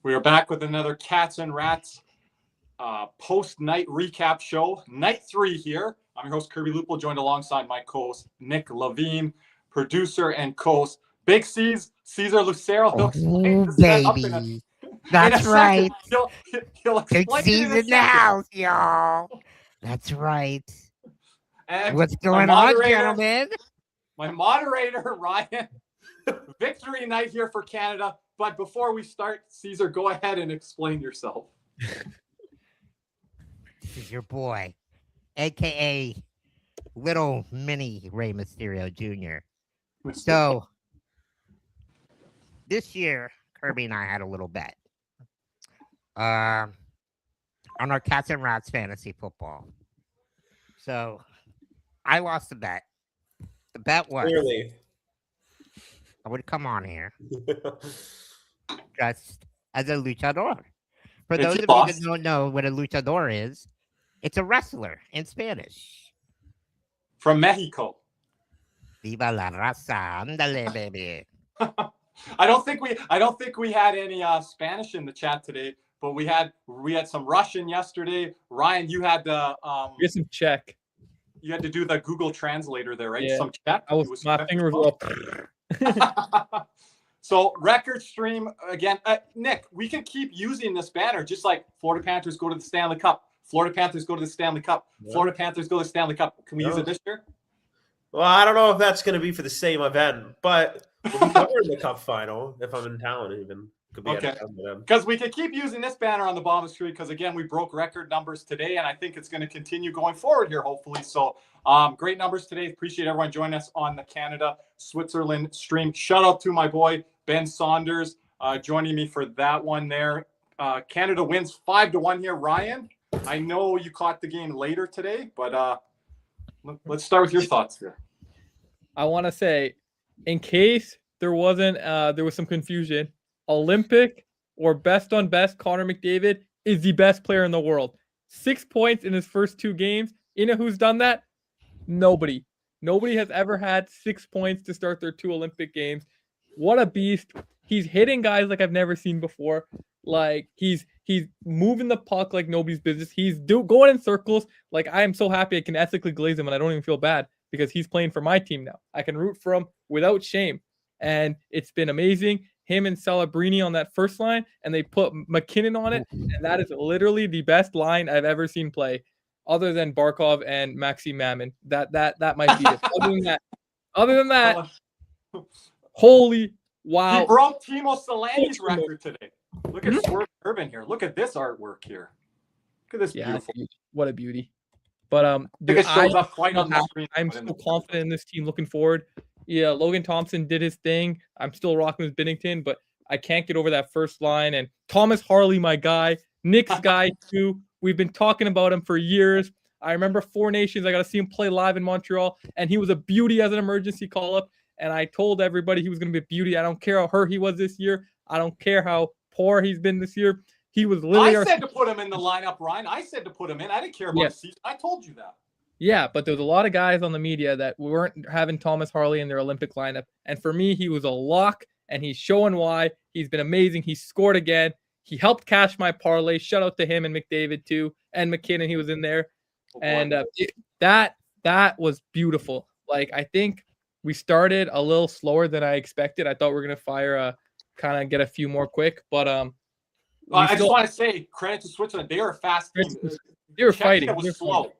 We are back with another Cats and Rats post-night recap show. Night 3 here. I'm your host, Kirby Lupo, joined alongside my co-host, Nick Levine, producer and co-host, Big C's, Cesar Lucero. He'll explain this setup baby. That's right. He'll Big explain C's it in a in the second. house, y'all. That's right. And what's going on, gentlemen? My moderator, Ryan. Victory night here for Canada. But before we start, Cesar, go ahead and explain yourself. This is your boy, a.k.a. Little Mini Rey Mysterio Jr. So, this year, Kirby and I had a little bet on our Cats and Rats fantasy football. So, I lost the bet. The bet was... Clearly. I would come on here dressed as a luchador. For those of you that don't know what a luchador is, it's a wrestler in Spanish. From Mexico. Viva la raza, andale, baby. I don't think we had any Spanish in the chat today, but we had some Russian yesterday. Ryan, you had the we had some Czech. You had to do the Google Translator there, right? Yeah. Some Czech. My finger was up. So record stream again. Nick, we can keep using this banner, just like Florida Panthers go to the Stanley Cup. Florida Panthers go to the Stanley Cup. Yeah. Florida Panthers go to the Stanley Cup. Can we use it this year? Well, I don't know if that's going to be for the same event, but we'll be covering the Cup final if I'm in town even. Could be Okay. Because we could keep using this banner on the bottom of the street because, again, we broke record numbers today, and I think it's going to continue going forward here, hopefully. So great numbers today. Appreciate everyone joining us on the Canada-Switzerland stream. Shout out to my boy, Ben Saunders, joining me for that one there. Canada wins 5-1 here. Ryan, I know you caught the game later today, but let's start with your thoughts here. I want to say, in case there was some confusion, Olympic or best on best, Connor McDavid is the best player in the world. 6 points in his first 2 games. You know who's done that? Nobody. Nobody has ever had 6 points to start their 2 Olympic games. What a beast. He's hitting guys like I've never seen before. Like he's moving the puck like nobody's business. He's going in circles. Like I am so happy I can ethically glaze him and I don't even feel bad because he's playing for my team now. I can root for him without shame. And it's been amazing. Him and Celebrini on that first line, and they put McKinnon on it, and that is literally the best line I've ever seen play, other than Barkov and Maxime Mammon. That might be it. Other than that, holy wow! He broke Timo Solanyi's record today. Look at Swerve Urban here. Look at this artwork here. Look at this beautiful. What a beauty! But dude, it shows up quite on the screen. I'm so confident in this team. Looking forward. Yeah, Logan Thompson did his thing. I'm still rocking with Binnington, but I can't get over that first line. And Thomas Harley, my guy, Nick's guy too. We've been talking about him for years. I remember 4 Nations. I got to see him play live in Montreal, and he was a beauty as an emergency call-up. And I told everybody he was going to be a beauty. I don't care how hurt he was this year. I don't care how poor he's been this year. He was literally. I said to put him in the lineup, Ryan. I said to put him in. I didn't care about the season. I told you that. Yeah, but there was a lot of guys on the media that weren't having Thomas Harley in their Olympic lineup. And for me, he was a lock, and he's showing why. He's been amazing. He scored again. He helped cash my parlay. Shout out to him and McDavid, too, and McKinnon. He was in there. And that was beautiful. Like, I think we started a little slower than I expected. I thought we were going to kind of get a few more quick. But I just want to say, credit to Switzerland. They were a fast team. They were fighting. It was slow.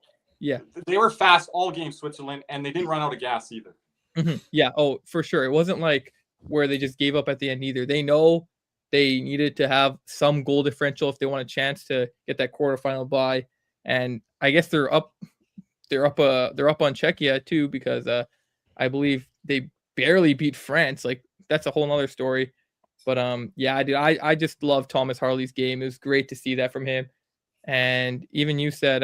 Yeah, they were fast all game, Switzerland, and they didn't run out of gas either. Mm-hmm. Yeah, for sure. It wasn't like where they just gave up at the end either. They know they needed to have some goal differential if they want a chance to get that quarterfinal bye. And I guess they're up on Czechia too because I believe they barely beat France. Like that's a whole nother story. But yeah, dude, I just love Thomas Harley's game. It was great to see that from him. And even you said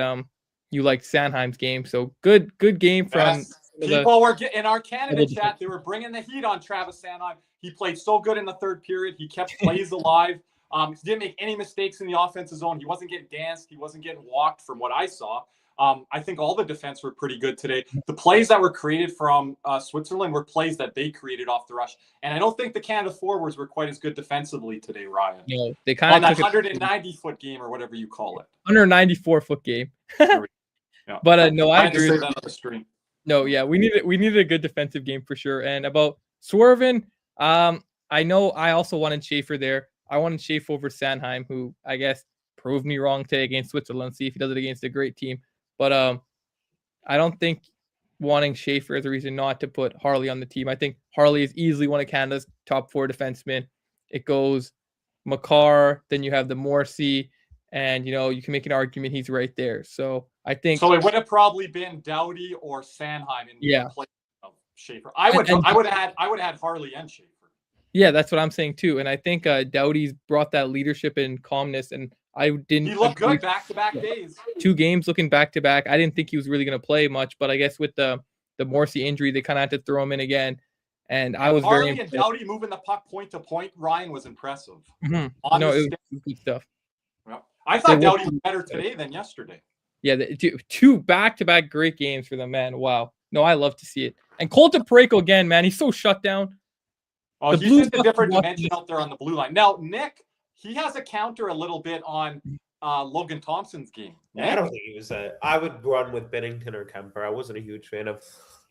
you liked Sanheim's game, so good game from people were in our Canada chat. They were bringing the heat on Travis Sanheim. He played so good in the third period. He kept plays alive. He didn't make any mistakes in the offensive zone. He wasn't getting danced. He wasn't getting walked from what I saw. I think all the defense were pretty good today. The plays that were created from Switzerland were plays that they created off the rush. And I don't think the Canada forwards were quite as good defensively today, Ryan. You know, they kind on of that took 190-foot game or whatever you call it. 194-foot game. Yeah. But no, I had to agree. say that on the stream. No, yeah, we needed a good defensive game for sure. And about Swervin, I know I also wanted Schaefer there. I wanted Schaefer over Sanheim, who I guess proved me wrong today against Switzerland. See if he does it against a great team. But I don't think wanting Schaefer is a reason not to put Harley on the team. I think Harley is easily one of Canada's top 4 defensemen. It goes Makar, then you have the Morrissey, and you can make an argument he's right there. So I think so. It would have probably been Doughty or Sanheim in place of Schaefer. I would have had Harley and Schaefer. Yeah, that's what I'm saying too. And I think Doughty's brought that leadership and calmness. And I didn't. He looked good back-to-back days. 2 games looking back-to-back. I didn't think he was really going to play much, but I guess with the Morrissey injury, they kind of had to throw him in again. And I was Harley very and Doughty moving the puck point to point. Ryan was impressive. Mm-hmm. No, it was good stuff. Yeah. I thought Doughty was better today than yesterday. Yeah, 2 back-to-back great games for them, man. Wow. No, I love to see it. And Colton Parayko again, man. He's so shut down. Oh, he's just a different dimension out there on the blue line. Now, Nick, he has a counter a little bit on Logan Thompson's game. I don't think he was I would run with Binnington or Kemper. I wasn't a huge fan of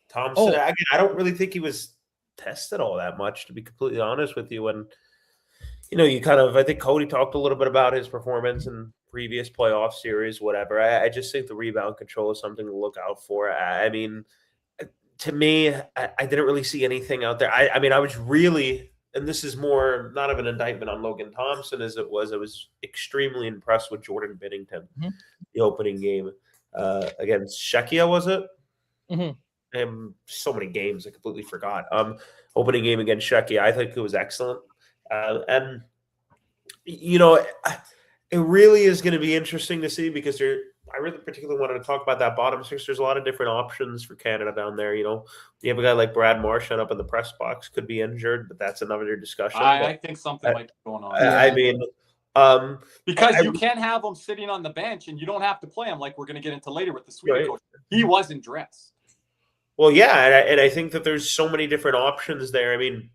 Thompson. Again, I don't really think he was tested all that much, to be completely honest with you. And, I think Cody talked a little bit about his performance in previous playoff series, whatever. I just think the rebound control is something to look out for. I mean, to me, I didn't really see anything out there. I was really, and this is more not of an indictment on Logan Thompson as it was, I was extremely impressed with Jordan Binnington, the opening game against Czechia, was it? And so many games, I completely forgot. Opening game against Czechia, I think it was excellent. And, it really is going to be interesting to see because I really particularly wanted to talk about that bottom 6. There's a lot of different options for Canada down there. You have a guy like Brad Marchand up in the press box, could be injured, but that's another discussion. I think something might be going on. I mean, because you can't have him sitting on the bench and you don't have to play him like we're going to get into later with the Sweden coach. He wasn't dressed. Well, yeah, and I think that there's so many different options there. I mean,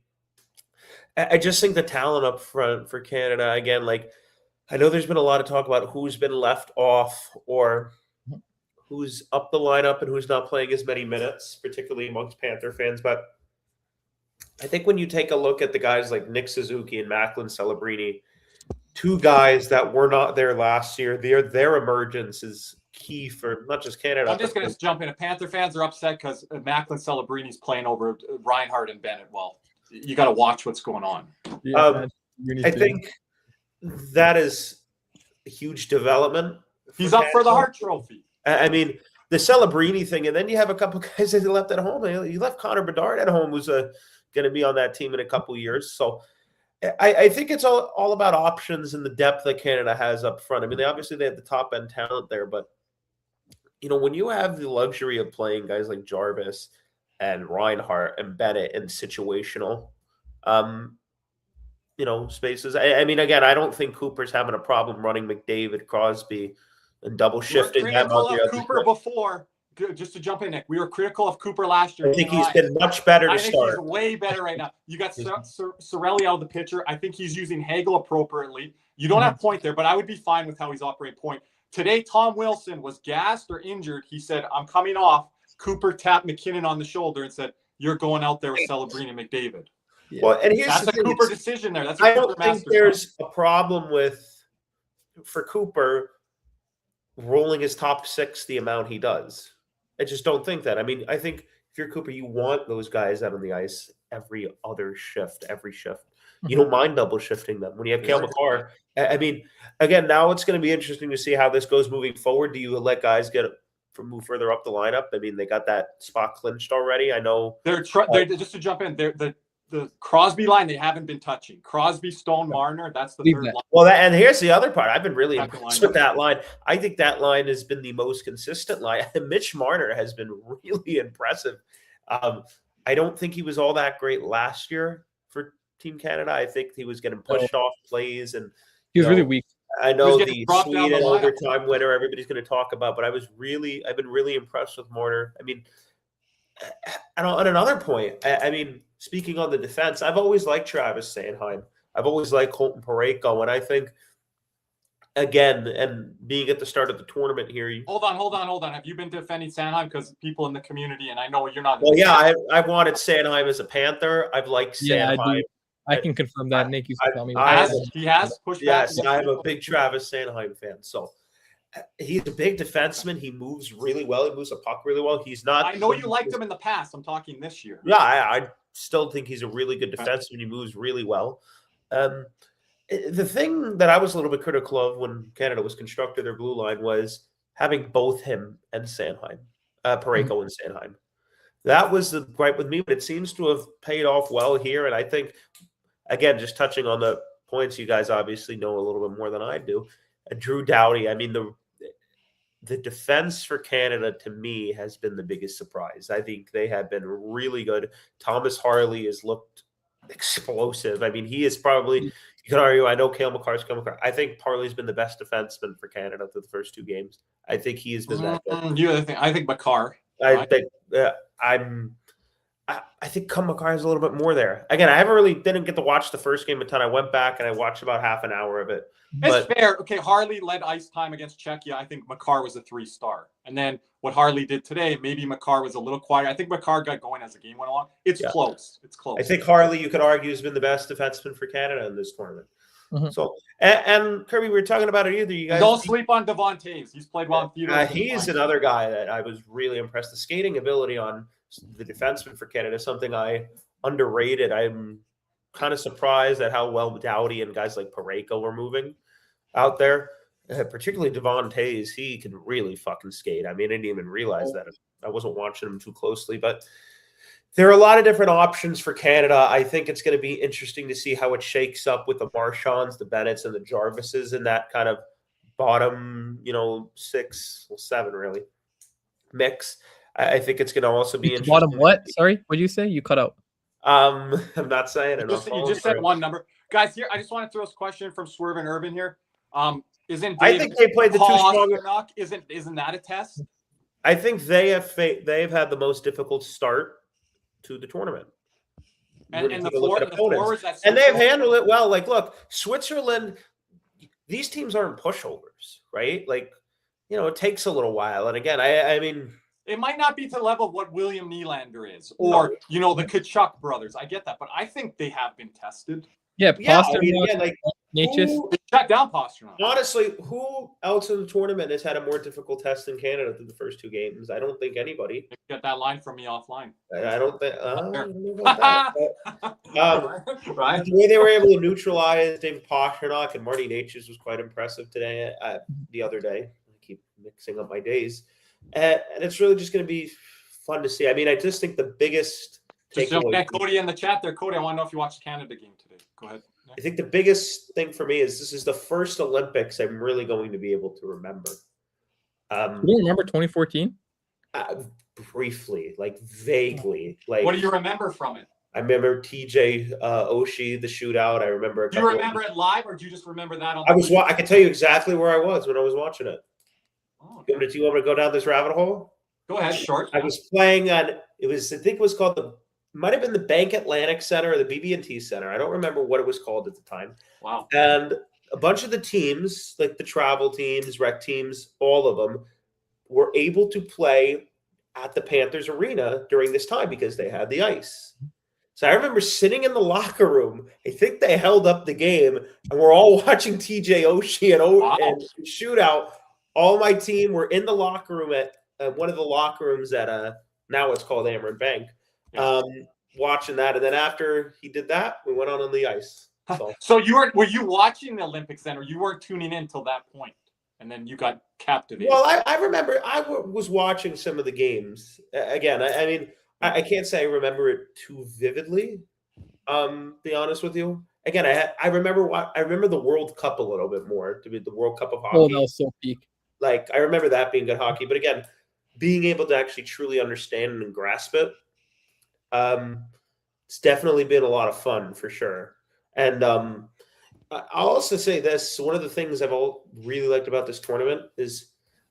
I just think the talent up front for Canada, again, I know there's been a lot of talk about who's been left off or who's up the lineup and who's not playing as many minutes, particularly amongst Panther fans. But I think when you take a look at the guys like Nick Suzuki and Macklin Celebrini, 2 guys that were not there last year, their emergence is key for not just Canada. I'm just going to jump in. Panther fans are upset because Macklin Celebrini's playing over Reinhardt and Bennett. Well, you got to watch what's going on. Yeah, I think that is a huge development. He's up for the Hart Trophy. I mean, the Celebrini thing, and then you have a couple guys that left at home. You left Connor Bedard at home, who's going to be on that team in a couple years. So I think it's all about options and the depth that Canada has up front. I mean, obviously they have the top end talent there, but when you have the luxury of playing guys like Jarvis and Reinhardt and Bennett in situational, spaces. I mean, again, I don't think Cooper's having a problem running McDavid, Crosby, and double shifting them out the other Cooper before. Just to jump in, Nick, we were critical of Cooper last year. I think he's been much better to start. I think he's way better right now. You got Cirelli out of the picture. I think he's using Hagel appropriately. You don't have point there, but I would be fine with how he's operating point. Today, Tom Wilson was gassed or injured. He said, I'm coming off. Cooper tapped McKinnon on the shoulder and said, you're going out there with Celebrini and McDavid. Yeah. Well, and that's a Cooper decision there. I don't think there's a problem for Cooper rolling his top 6 the amount he does. I just don't think that. I mean, I think if you're Cooper, you want those guys out on the ice every shift. You don't mind double shifting them. When you have Cale Makar, I mean, again, now it's going to be interesting to see how this goes moving forward. Do you let guys move further up the lineup? I mean, they got that spot clinched already. I know they're just to jump in. The Crosby line they haven't been touching. Crosby, Stone, Marner. That's the third line. Well, and here's the other part. I've been really impressed with that line. I think that line has been the most consistent line. Mitch Marner has been really impressive. I don't think he was all that great last year for Team Canada. I think he was getting pushed off plays and he was really weak. I know getting the dropped down the Sweden lineup. overtime winner everybody's going to talk about, but I've been really impressed with Marner. I mean, and on another point, I mean, speaking on the defense, I've always liked Travis Sanheim. I've always liked Colton Parayko, and I think, again, and being at the start of the tournament here. Hold on. Have you been defending Sanheim? Because people in the community, and I know you're not. Well, yeah, I wanted Sanheim as a Panther. I've liked Yeah, Sanheim. I can confirm that. Nick used to tell me. He has pushed back. Yes, I'm a big Travis Sanheim fan. So he's a big defenseman. He moves really well. He moves a puck really well. He's not. I know you liked him in the past. I'm talking this year. Yeah, I still think he's a really good defenseman. He moves really well. The thing that I was a little bit critical of when Canada was constructing their blue line was having both him and Sanheim, Parayko and Sanheim. That was the gripe with me, but it seems to have paid off well here. And I think, again, just touching on the points, you guys obviously know a little bit more than I do. Drew Doughty, I mean, the defense for Canada, to me, has been the biggest surprise. I think they have been really good. Thomas Harley has looked explosive. I mean, he is probably, you can argue, I know Cale McCarr's Cale McCarr. I think Harley's been the best defenseman for Canada through the first two games. I think he has been that good. I think McCarr. I think I think McCarr has a little bit more there. Again, I didn't get to watch the first game a ton. I went back and I watched about half an hour of it. It's fair. Okay, Harley led ice time against Czechia. I think McCarr was a 3-star. And then what Harley did today, maybe McCarr was a little quiet. I think McCarr got going as the game went along. It's close. It's close. I think Harley, you could argue, has been the best defenseman for Canada in this tournament. Mm-hmm. So, and Kirby, we were talking about it either. You guys don't sleep on Devon Toews. He's played well in theater. He's another guy that I was really impressed. The skating ability on the defenseman for Canada is something I underrated. I'm kind of surprised at how well Doughty and guys like Parayko were moving out there. Particularly Devon Toews, he can really fucking skate. I mean, I didn't even realize that. I wasn't watching him too closely, but there are a lot of different options for Canada. I think it's going to be interesting to see how it shakes up with the Marchands, the Bennetts, and the Jarvises in that kind of bottom, 6, 7 really mix. I think it's going to also be interesting. Bottom what? Sorry, what did you say? You cut out. I'm not saying it. You just said one number. Guys, here, I just want to throw this question from Swerve and Urban here. I think they played the two strongest. Isn't that a test? I think they've had the most difficult start to the tournament. And the forwards, and they've handled it well. Like, look, Switzerland, these teams aren't pushovers, right? Like, it takes a little while. And again, I mean, it might not be to the level of what William Nylander is, or the Tkachuk brothers. I get that, but I think they have been tested. Yeah, shut down Pasternak. Honestly, who else in the tournament has had a more difficult test than Canada through the first two games? I don't think anybody. Get that line from me offline. I don't think. Right. The way they were able to neutralize David Pasternak and Marty Natchez was quite impressive today. The other day, I keep mixing up my days, and it's really just going to be fun to see. I mean, I just think the biggest. Cody in the chat there. Cody, I want to know if you watched the Canada game today. Go ahead. I think the biggest thing for me is this is the first Olympics I'm really going to be able to remember. You don't remember 2014? Briefly, like vaguely. Like, what do you remember from it? I remember TJ Oshie, the shootout. I remember. Do you remember it live, or do you just remember that? I can tell you exactly where I was when I was watching it. Oh, okay. Do you want me to go down this rabbit hole? Go ahead, short. I was playing on. I think it was called might have been the Bank Atlantic Center or the BB&T Center. I don't remember what it was called at the time. Wow. And a bunch of the teams, like the travel teams, rec teams, all of them, were able to play at the Panthers arena during this time because they had the ice. So I remember sitting in the locker room. I think they held up the game, and we're all watching TJ Oshie and shootout. All my team were in the locker room at one of the locker rooms at now it's called Ameren Bank. Watching that, and then after he did that, we went on the ice. So were you watching the Olympics then, or you weren't tuning in till that point, and then you got captivated? Well, I remember I was watching some of the games. Again, I mean, I can't say I remember it too vividly. Be honest with you. Again, I remember the World Cup a little bit more, to be the World Cup of hockey. Oh, that was so peak. Like, I remember that being good hockey, but again, being able to actually truly understand and grasp it. It's definitely been a lot of fun for sure. And I'll also say this. One of the things I've really liked about this tournament is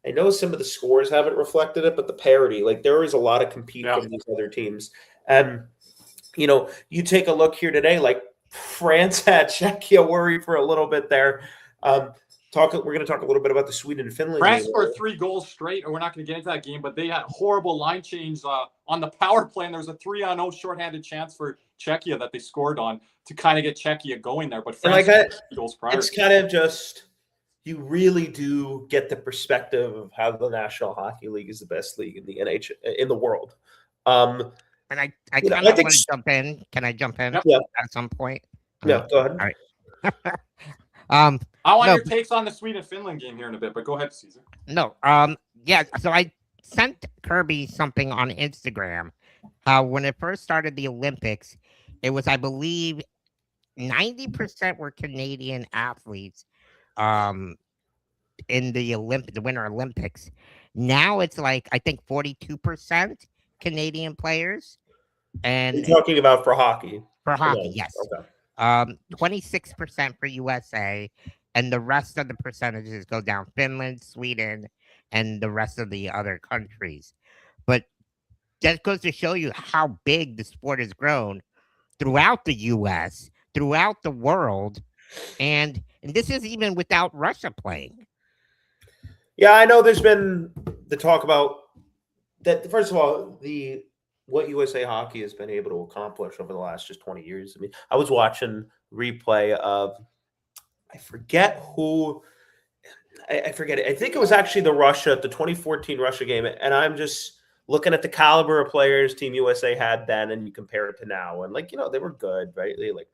I know some of the scores haven't reflected it, but the parity, like there is a lot of compete from these other teams. And, you take a look here today, like France had Czechia worry for a little bit there. We're going to talk a little bit about the Sweden and Finland France game. scored 3 goals straight, and we're not going to get into that game, but they had horrible line change on the power play, and there was a 3-on-0 shorthanded chance for Czechia that they scored on to kind of get Czechia going there. But France scored 3 goals prior. It's kind of just you really do get the perspective of how the National Hockey League is the best league in the in the world. And I kind of want to jump in. Can I jump in at some point? Yeah, go ahead. All right. I want your takes on the Sweden-Finland game here in a bit, but go ahead, Caesar. No, yeah. So I sent Kirby something on Instagram. When it first started the Olympics, it was, I believe, 90% were Canadian athletes. In the Winter Olympics. Now it's like I think 42% Canadian players. And you're talking about for hockey. For hockey, yes. Okay. 26% for USA, and the rest of the percentages go down Finland, Sweden, and the rest of the other countries. But that goes to show you how big the sport has grown throughout the US, throughout the world, and this is even without Russia playing. Yeah, I know there's been the talk about that. First of all, what USA Hockey has been able to accomplish over the last just 20 years. I mean, I was watching replay of, I forget who, I forget it. I think it was actually the 2014 Russia game. And I'm just looking at the caliber of players Team USA had then, and you compare it to now. And they were good, right? Like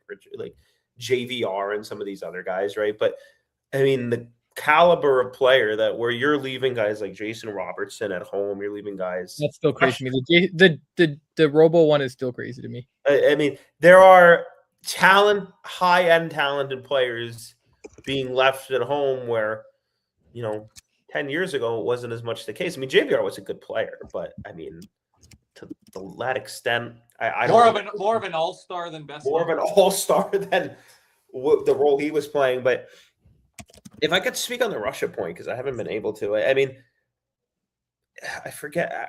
JVR and some of these other guys, right? But I mean, the caliber of player where you're leaving guys like Jason Robertson at home, you're leaving guys. That's still crazy to me. The Robo one is still crazy to me. I mean, there are high-end talented players being left at home where, 10 years ago, it wasn't as much the case. I mean, JVR was a good player, but I mean, to that extent, more of an all-star than best. More of an all-star than the role he was playing. But if I could speak on the Russia point, because I haven't been able to, I mean, I forget.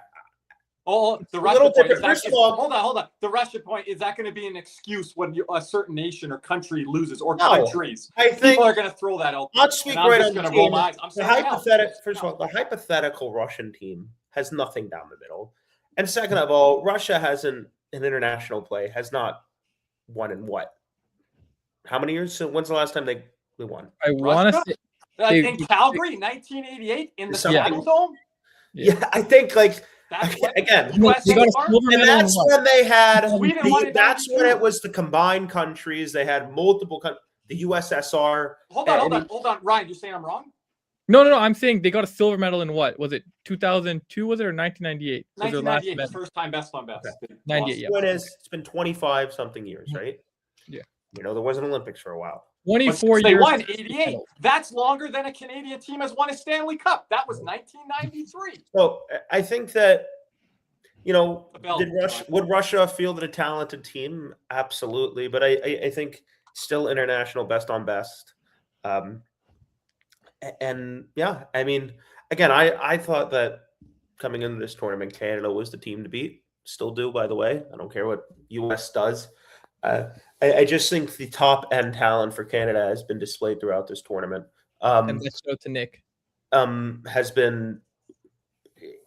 The Russia point. First of all, hold on. The Russia point, is that going to be an excuse when a certain nation or country loses, or countries? I think people are going to throw that out. I'll speak right on the team. First of all, the hypothetical Russian team has nothing down the middle. And second of all, Russia hasn't, in international play, has not won in what? How many years? So when's the last time they won? I want to say in Calgary, 1988, in the Saddle Dome. Yeah, I think again, and that's when they had. That's when it was the combined countries. They had multiple the USSR. Hold on, Ryan. You're saying I'm wrong? No. I'm saying they got a silver medal in what was it? 2002 was it, or 1998? 1998, the first time best on best. Okay. 98. Yeah. It's been 25 something years, right? Yeah. There wasn't Olympics for a while. 24 years. They won 88. That's longer than a Canadian team has won a Stanley Cup. That was 1993. So I think that, would Russia field a talented team? Absolutely. But I think still international best on best. And yeah, I mean, again, I thought that coming into this tournament, Canada was the team to beat. Still do, by the way. I don't care what US does. I just think the top end talent for Canada has been displayed throughout this tournament. And let's go to Nick. Has been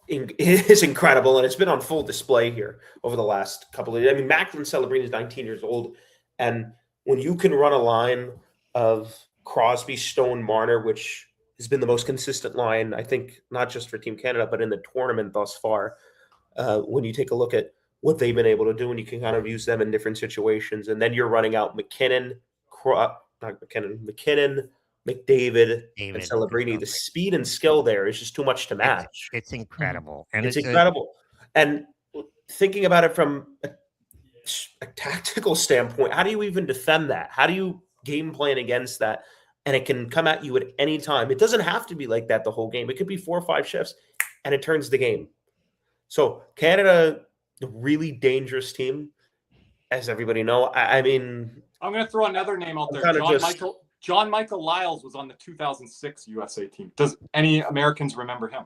is incredible, and it's been on full display here over the last couple of years. I mean, Macklin Celebrini is 19 years old, and when you can run a line of Crosby, Stone, Marner, which has been the most consistent line, I think, not just for Team Canada, but in the tournament thus far, when you take a look at what they've been able to do, and you can kind of use them in different situations. And then you're running out McKinnon, McDavid, and Celebrini. The speed and skill there is just too much to match. It's incredible. And it's incredible. And thinking about it from a tactical standpoint, how do you even defend that? How do you game plan against that? And it can come at you at any time. It doesn't have to be like that the whole game. It could be 4 or 5 shifts, and it turns the game. So Canada, a really dangerous team, as everybody know. I mean, I'm going to throw another name out there. John Michael Lyles was on the 2006 USA team. Does any Americans remember him?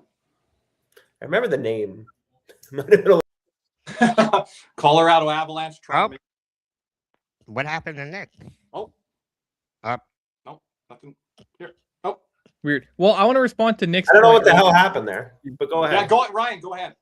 I remember the name. Might have been a Colorado Avalanche. What happened to Nick? Oh. Up. Nope. Nothing. Here. Oh. Weird. Well, I want to respond to Nick's I don't know point what the hell earlier. happened there, but go ahead. Yeah, Ryan, go ahead.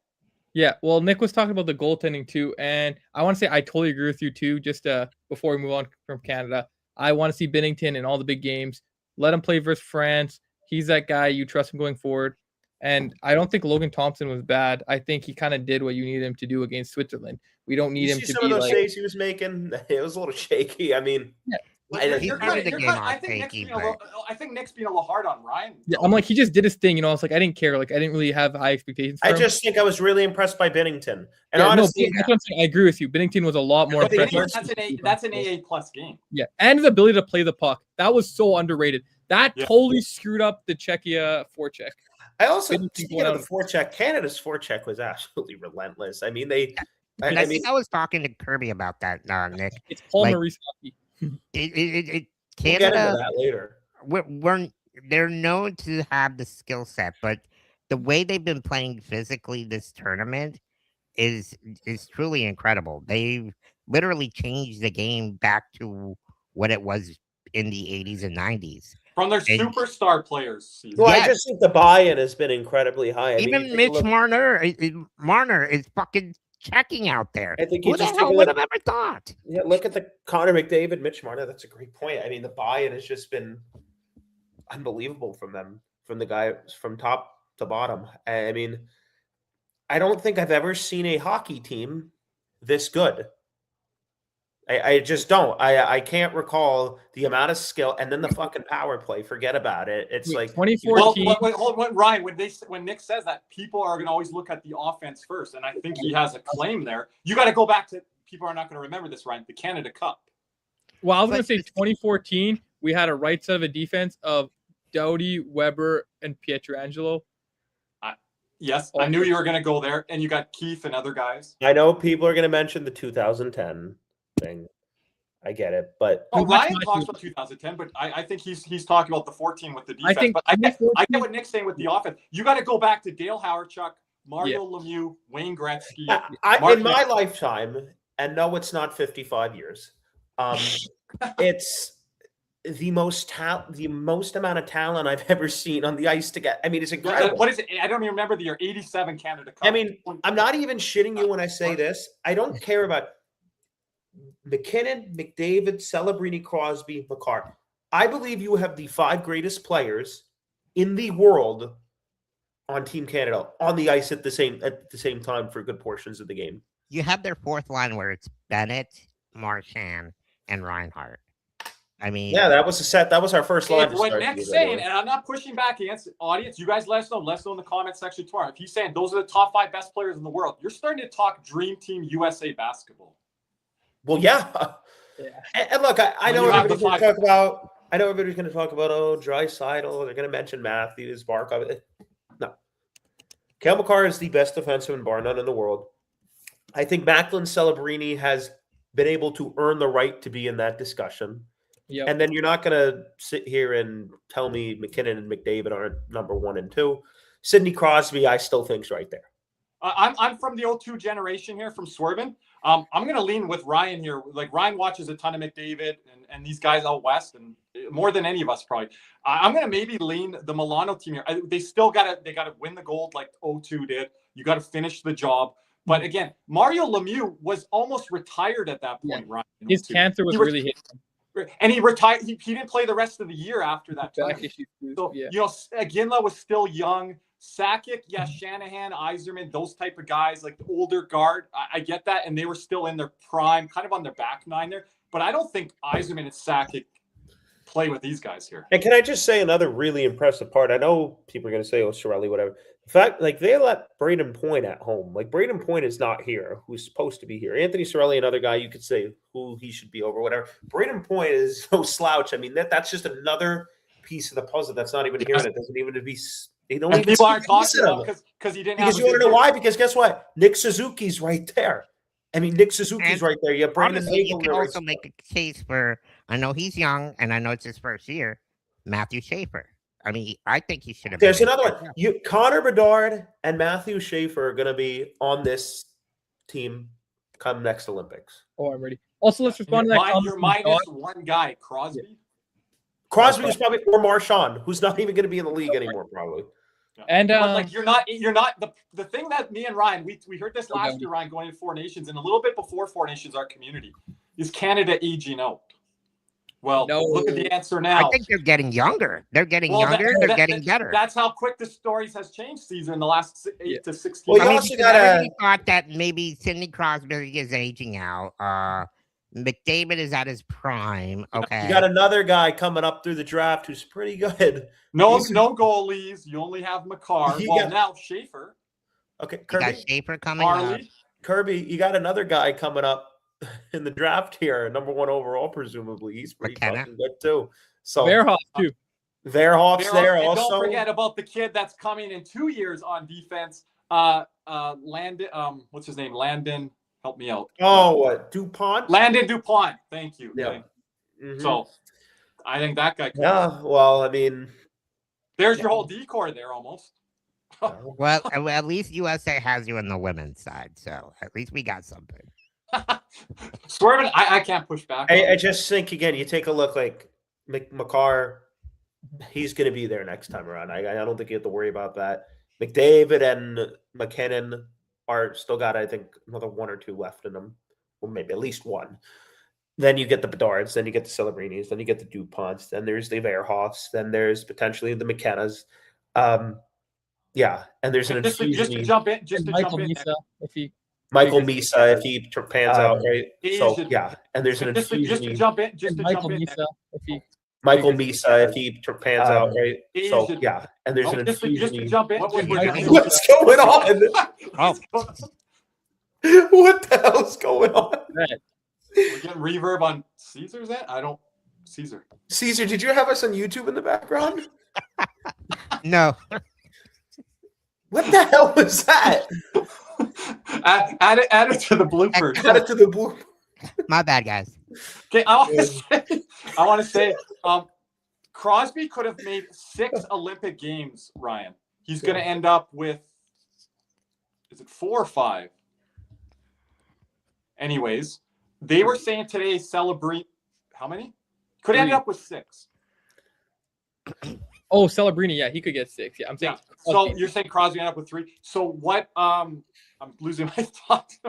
Yeah, well, Nick was talking about the goaltending too, and I want to say I totally agree with you too. Just before we move on from Canada, I want to see Binnington in all the big games. Let him play versus France. He's that guy. You trust him going forward. And I don't think Logan Thompson was bad. I think he kind of did what you needed him to do against Switzerland. We don't need You him see to some be of those like. saves he was making. It was a little shaky. I mean, Yeah. I think Nick's being a little hard on Ryan. Yeah, I'm like, he just did his thing. You know, I was like, I didn't care. Like, I didn't really have high expectations for I him. just think I was really impressed by Binnington. And Yeah, honestly, that's what I'm saying. I agree with you. Binnington was a lot more impressive. That's an AA plus game. Yeah, and his ability to play the puck. That was so underrated. That totally screwed up the Czechia forecheck. I also Binnington speaking of the forecheck, Canada's forecheck was absolutely relentless. I mean, I think I was talking to Kirby about that, Nick. It's Paul Like, Maurice hockey. It we'll get into Canada, that later. they're known to have the skill set, but the way they've been playing physically this tournament is truly incredible. They've literally changed the game back to what it was in the 80s and 90s. From their superstar players. Well, I just think the buy-in has been incredibly high. Even Mitch Marner is fucking checking out there. I think who the hell would have ever thought? Yeah, look at the Connor McDavid, Mitch Marner. That's a great point. I mean, the buy-in has just been unbelievable from them, from the guy from top to bottom. I mean, I don't think I've ever seen a hockey team this good. I just don't. I can't recall the amount of skill and then the fucking power play. Forget about it. It's like 2014. Ryan, when Nick says that, people are going to always look at the offense first, and I think he has a claim there. You got to go back to people are not going to remember this, Ryan. The Canada Cup. Well, I was going to say 2014. We had a right side of a defense of Doughty, Weber, and Pietrangelo. Yes, I knew you were going to go there, and you got Keith and other guys. I know people are going to mention the 2010 thing. I get it, but Ryan talks about 2010, but I think he's talking about the 14 with the defense. I get what Nick's saying with the offense. You got to go back to Dale Hawerchuk, Mario Lemieux, Wayne Gretzky. In my lifetime, and no, it's not 55 years. It's the most amount of talent I've ever seen on the ice to get. I mean, it's incredible. What is it? I don't even remember the year. 87 Canada Cup. I mean, I'm not even shitting you when I say this. I don't care about McKinnon, McDavid, Celebrini, Crosby, Makar. I believe you have the 5 greatest players in the world on Team Canada on the ice at the same time for good portions of the game. You have their fourth line where it's Bennett, Marchand, and Reinhart. I mean, yeah, that was a set. That was our first line. What Nick's saying, and I'm not pushing back against the audience. You guys let us know. Let us know in the comment section tomorrow. If he's saying those are the top 5 best players in the world, you're starting to talk Dream Team USA basketball. Well, yeah. And look, I know everybody's going to talk about. I know everybody's going to talk about Draisaitl. They're going to mention Matthews, Barkov. No, Cale Makar is the best defenseman bar none in the world. I think Macklin Celebrini has been able to earn the right to be in that discussion. Yep. And then you're not going to sit here and tell me McKinnon and McDavid aren't number 1 and 2. Sidney Crosby, I still think's right there. I'm from the 02 generation here from Swervin. I'm going to lean with Ryan here. Like Ryan watches a ton of McDavid and these guys out west, and more than any of us probably. I'm going to maybe lean the Milano team here. They still got to win the gold like 02 did. You got to finish the job. But again, Mario Lemieux was almost retired at that point, Ryan. His cancer was really hitting him. And he retired. He didn't play the rest of the year after that. So, Ginla was still young. Sakic, Shanahan, Yzerman, those type of guys, like the older guard. I get that. And they were still in their prime, kind of on their back nine there. But I don't think Yzerman and Sakic play with these guys here. And can I just say another really impressive part? I know people are going to say, Cirelli, whatever. In fact, like they let Braden Point at home. Like Braden Point is not here, who's supposed to be here. Anthony Cirelli, another guy you could say who he should be over, whatever. Braden Point is no slouch. I mean, that's just another piece of the puzzle that's not even here. And it doesn't even be. They don't even people aren't talking about because he didn't. Because you want to know why? Because guess what? Nick Suzuki's right there. I mean, Nick Suzuki's right there. You have Brandon Hagel. You can also make a case for I know he's young, and I know it's his first year. Matthew Schaefer. I mean, I think he should have. There's been another one. Connor Bedard and Matthew Schaefer are going to be on this team come next Olympics. Oh, I'm ready. Also, let's respond to that comment. You're minus one guy, Crosby. Crosby is probably or Marchand, who's not even going to be in the league anymore, probably. Yeah. And but like you're not the thing that me and Ryan we heard this last year, Ryan, going into Four Nations and a little bit before Four Nations, our community is Canada aging out. Well, look at the answer now. I think they're getting younger. They're getting younger. They're getting better. That's how quick the stories has changed, Caesar, in the last 8 to 16 Well, months. you also got thought that maybe Sidney Crosby is aging out. McDavid is at his prime. Okay. You got another guy coming up through the draft who's pretty good. No goalies. You only have Makar. Now Schaefer. Okay, Kirby. You got Schaefer coming up. Kirby, you got another guy coming up in the draft here, number 1 overall, presumably. He's pretty fucking good too. So Verhoff too. Verhoff's there and also. Don't forget about the kid that's coming in 2 years on defense. Landon. What's his name? Landon. Help me out. Oh, what? DuPont? Landon DuPont. Thank you. Yeah. Mm-hmm. So I think that guy. Yeah. Well, I mean, there's your whole decor there almost. Well, at least USA has you on the women's side, so at least we got something. Swerving, I can't push back. I just think again, you take a look like Makar, he's going to be there next time around. I don't think you have to worry about that. McDavid and McKinnon are still got, I think, another 1 or 2 left in them, or maybe at least 1. Then you get the Bedards, then you get the Celebrinis, then you get the DuPonts, then there's the Verhoffs, then there's potentially the McKennas. Yeah, and there's an infusion. Just to jump in, Michael Misa, Michael Misa, if he pans out, right? So yeah, and there's an infusion. Just to jump in, Michael Misa, Michael Misa, if he pans out, right? So yeah, and there's an infusion. Just to jump in. What's going on? Oh. What the hell's going on? We're getting reverb on Caesar's end? Caesar, did you have us on YouTube in the background? No. What the hell was that? add it to the bloopers. Add it to the blooper. My bad, guys. Okay, I want to say, Crosby could have made 6 Olympic games, Ryan. He's going to end up with, is it 4 or 5? Anyways, they were saying today, celebrate, how many? Could end up with 6. Oh, Celebrini, yeah, he could get 6. Yeah, I'm saying. Yeah. So you're saying Crosby ended up with 3. So what? I'm losing my thoughts.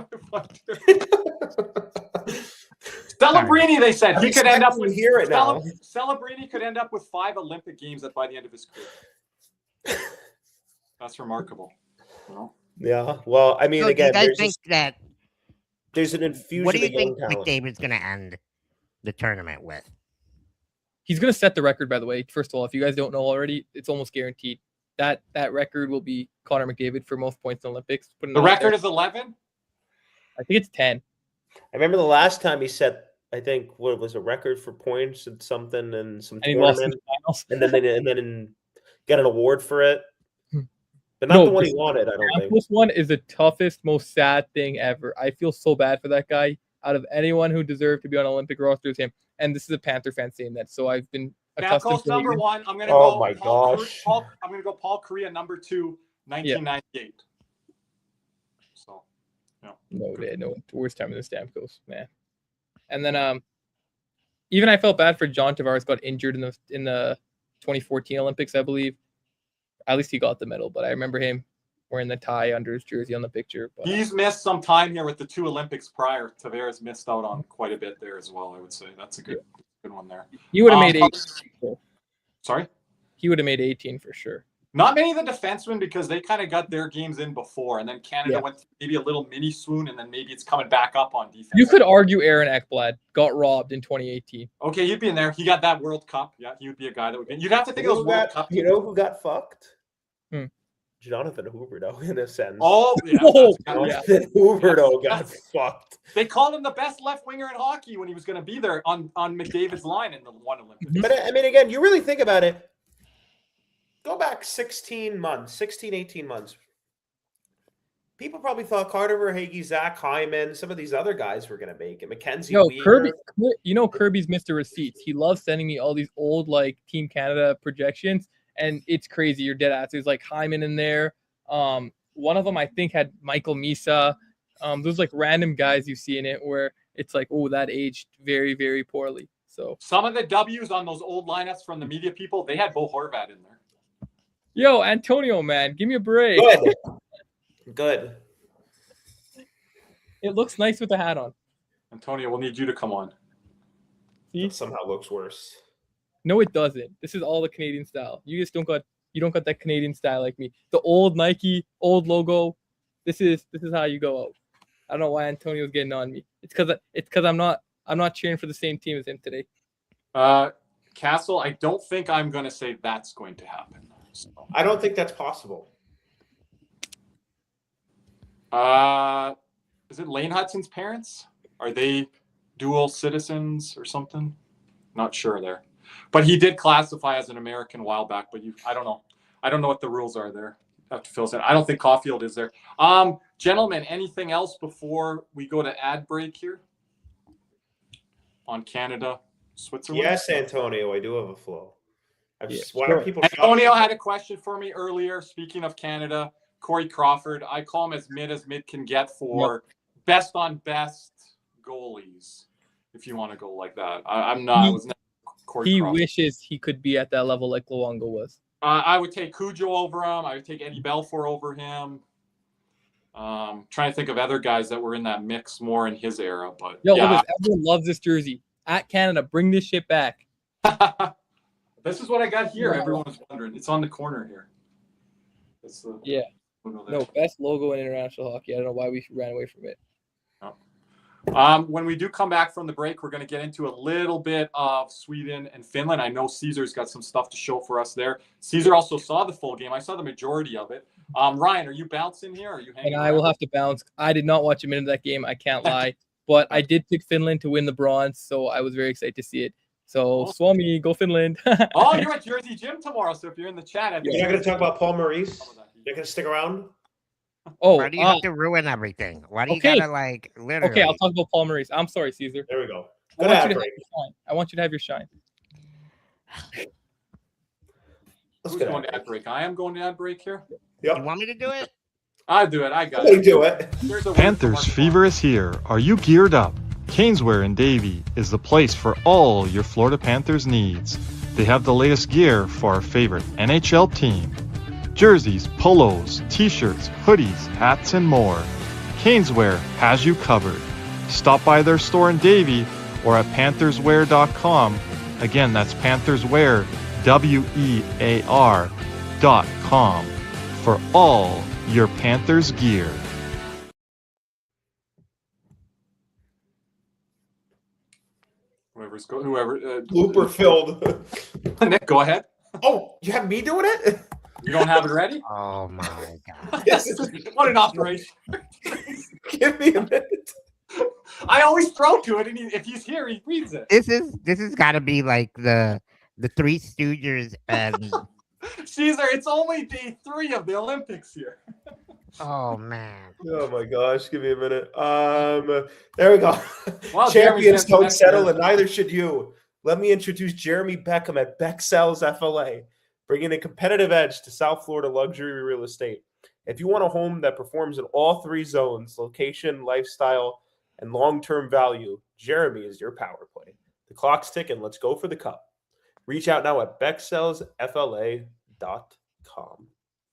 Celebrini, they said he could end up with here right now. Celebrini could end up with 5 Olympic games by the end of his career. That's remarkable. Yeah. Well, I mean, So again, do you guys think that? there's an infusion. What do you of young think talent. McDavid's going to end the tournament with? He's going to set the record, by the way. First of all, if you guys don't know already, it's almost guaranteed. That record will be Connor McDavid for most points in the Olympics. The record is 11? I think it's 10. I remember the last time he set, I think, what was a record for points and something and some And he lost in tournament, the finals. and then got an award for it, but not the one he wanted. I don't think. This one is the toughest, most sad thing ever. I feel so bad for that guy. Out of anyone who deserved to be on Olympic roster, is him. And this is a Panther fan saying that, so I've been accustomed to number 1. I'm going to Oh go. my gosh! I'm going to go Paul Kariya, number 2, 1998. So, no worst time in the Stamkos, man. And then even I felt bad for John Tavares, got injured in the 2014 Olympics, I believe. At least he got the medal, but I remember him wearing the tie under his jersey on the picture. But he's missed some time here with the 2 Olympics prior. Tavares missed out on quite a bit there as well, I would say. That's a good one there. He would have made 18. Sorry? He would have made 18 for sure. Not many of the defensemen, because they kind of got their games in before, and then Canada went through maybe a little mini swoon, and then maybe it's coming back up on defense. You could argue Aaron Ekblad got robbed in 2018. Okay, he'd be in there. He got that World Cup. Yeah, he would be a guy that would be. You'd have to think of those World Cup. You know who got fucked? Jonathan Huberdeau, in a sense. Oh, yeah. Jonathan Huberdeau got fucked. They called him the best left winger in hockey when he was going to be there on McDavid's line in the one Olympics. But I mean, again, you really think about it. Go back 18 months. people probably thought Carter Verhaeghe, Zach Hyman, some of these other guys were going to make it. Mackenzie Yo, Weir. Kirby's Mr. Receipts. He loves sending me all these old like Team Canada projections, and it's crazy. You're dead ass. There's like Hyman in there. One of them I think had Michael Misa. Those like random guys you see in it where it's like, oh, that aged very, very poorly. So some of the W's on those old lineups from the media people, they had Bo Horvat in there. Yo, Antonio, man, give me a break. Good. It looks nice with the hat on. Antonio, we'll need you to come on. See? That somehow looks worse. No, it doesn't. This is all the Canadian style. You just don't got that Canadian style like me. The old Nike, old logo. This is how you go out. I don't know why Antonio's getting on me. It's because I'm not cheering for the same team as him today. Castle, I don't think I'm going to say that's going to happen. So. I don't think that's possible. Is it Lane Hudson's parents? Are they dual citizens or something? Not sure there. But he did classify as an American a while back, but I don't know. I don't know what the rules are there. Have to fill in. I don't think Caulfield is there. Gentlemen, anything else before we go to ad break here on Canada, Switzerland? Yes, Antonio, I do have a flow. People Antonio had a question for me earlier. Speaking of Canada, Corey Crawford, I call him as mid can get for best on best goalies, if you want to go like that. I'm not. I was never Corey He Crawford. wishes he could be at that level like Luongo was. I would take Cujo over him. I would take Eddie Belfour over him. Trying to think of other guys that were in that mix more in his era. But Yo, yeah. everyone loves this jersey. At Canada, bring this shit back. This is what I got here. Everyone was wondering. It's on the corner here. No, best logo in international hockey. I don't know why we ran away from it. When we do come back from the break, we're going to get into a little bit of Sweden and Finland. I know Caesar's got some stuff to show for us there. Caesar also saw the full game. I saw the majority of it. Ryan, are you bouncing here? Or are you hanging? And I will have to bounce. I did not watch a minute of that game. I can't lie. But I did pick Finland to win the bronze, so I was very excited to see it. So, Swami, go Finland. Oh, you're at Jersey Gym tomorrow, so if you're in the chat. You're not going to talk about Paul Maurice? You're going to stick around? Oh, why do you have to ruin everything? Why do you gotta literally? Okay, I'll talk about Paul Maurice. I'm sorry, Caesar. There we go. I want you to have your shine. Who's going to ad break? I am going to ad break here. Yep. You want me to do it? I'll do it. I got it. Do it. Panthers fever is here. Are you geared up? Caneswear in Davie is the place for all your Florida Panthers needs. They have the latest gear for our favorite NHL team. Jerseys, polos, t-shirts, hoodies, hats, and more. Caneswear has you covered. Stop by their store in Davie or at pantherswear.com. Again, that's pantherswear, WEAR.com for all your Panthers gear. Whoever. Blooper filled. Nick, go ahead. Oh, you have me doing it? You don't have it ready? Oh my god! What an operation! Give me a minute. I always throw to it, and if he's here, he reads it. This has got to be like the Three Stooges and Caesar. It's only day 3 of the Olympics here. Oh man! Oh my gosh! Give me a minute. There we go. Well, Champions don't settle, and neither should you. Let me introduce Jeremy Beckham at Becksells FLA, bringing a competitive edge to South Florida luxury real estate. If you want a home that performs in all 3 zones, location, lifestyle, and long-term value, Jeremy is your power play. The clock's ticking. Let's go for the cup. Reach out now at becksellsfla.com.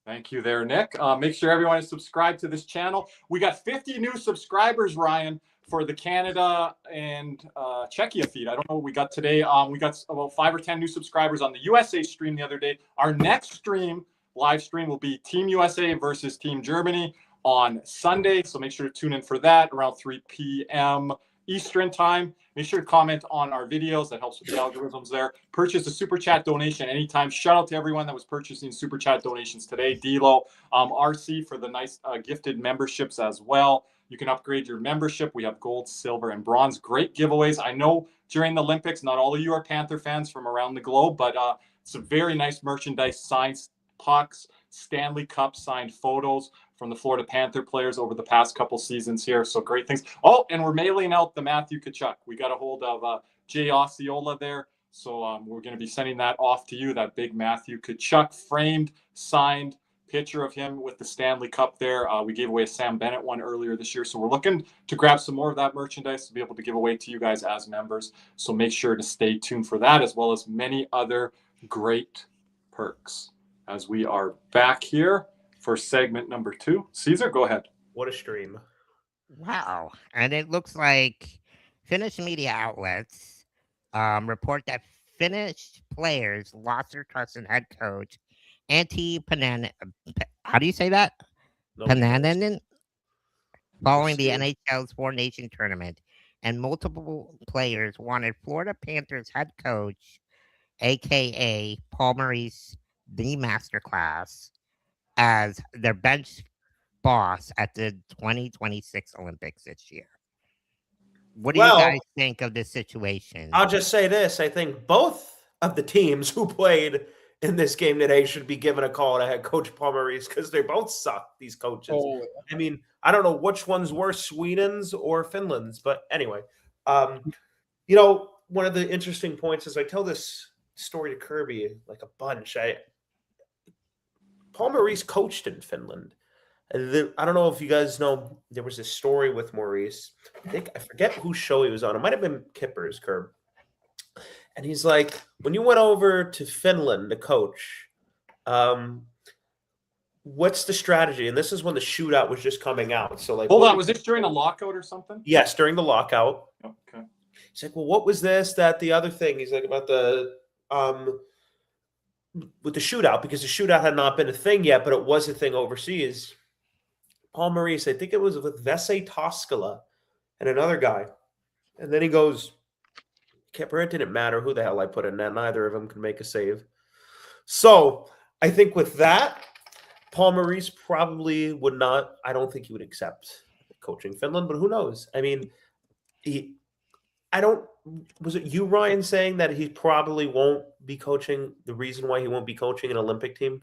Thank you there, Nick. Make sure everyone is subscribed to this channel. We got 50 new subscribers, Ryan, for the Canada and Czechia feed. I don't know what we got today. We got about 5 or 10 new subscribers on the USA stream the other day. Our next live stream will be Team USA versus Team Germany on Sunday. So make sure to tune in for that around 3 p.m. Eastern time. Make sure to comment on our videos. That helps with the algorithms there. Purchase a super chat donation anytime. Shout out to everyone that was purchasing super chat donations today. D'Lo, RC for the nice gifted memberships as well. You can upgrade your membership. We have gold, silver, and bronze. Great giveaways. I know during the Olympics, not all of you are Panther fans from around the globe, but some very nice merchandise, signed pucks, Stanley Cup signed photos from the Florida Panther players over the past couple seasons here. So great things. Oh, and we're mailing out the Matthew Tkachuk. We got a hold of Jay Osceola there. So we're going to be sending that off to you, that big Matthew Tkachuk framed, signed picture of him with the Stanley Cup there. We gave away a Sam Bennett one earlier this year. So we're looking to grab some more of that merchandise to be able to give away to you guys as members. So make sure to stay tuned for that, as well as many other great perks as we are back here for segment number 2. Caesar, go ahead. What a stream. Wow. And it looks like Finnish media outlets report that Finnish players lost their trust in head coach Antti Pananen. How do you say that? No, Pananen? Following the NHL's Four Nation tournament, and multiple players wanted Florida Panthers head coach, aka Paul Maurice, the Masterclass, as their bench boss at the 2026 Olympics this year. What do you guys think of this situation? I'll just say this. I think both of the teams who played in this game today should be given a call to head coach Paul Maurice, because they both suck, these coaches. Oh, I mean, I don't know which one's worse, Sweden's or Finland's, but anyway. You know, one of the interesting points is I tell this story to Kirby like a bunch. Paul Maurice coached in Finland. I don't know if you guys know, there was this story with Maurice. I forget whose show he was on. It might have been Kipper's, Kirby. And he's like, when you went over to Finland to coach, what's the strategy? And this is when the shootout was just coming out. So, like, hold on, was this during a lockout or something? Yes, during the lockout. Okay. He's like, well, what was this, that, the other thing? He's like, about the with the shootout, because the shootout had not been a thing yet, but it was a thing overseas. Paul Maurice, I think it was with Vese Toskala and another guy. And then he goes, Kipper, it didn't matter who the hell I put in net. Neither of them could make a save. So I think with that, Paul Maurice probably would not, I don't think he would accept coaching Finland, but who knows? I mean, was it you, Ryan, saying that he probably won't be coaching, the reason why he won't be coaching an Olympic team?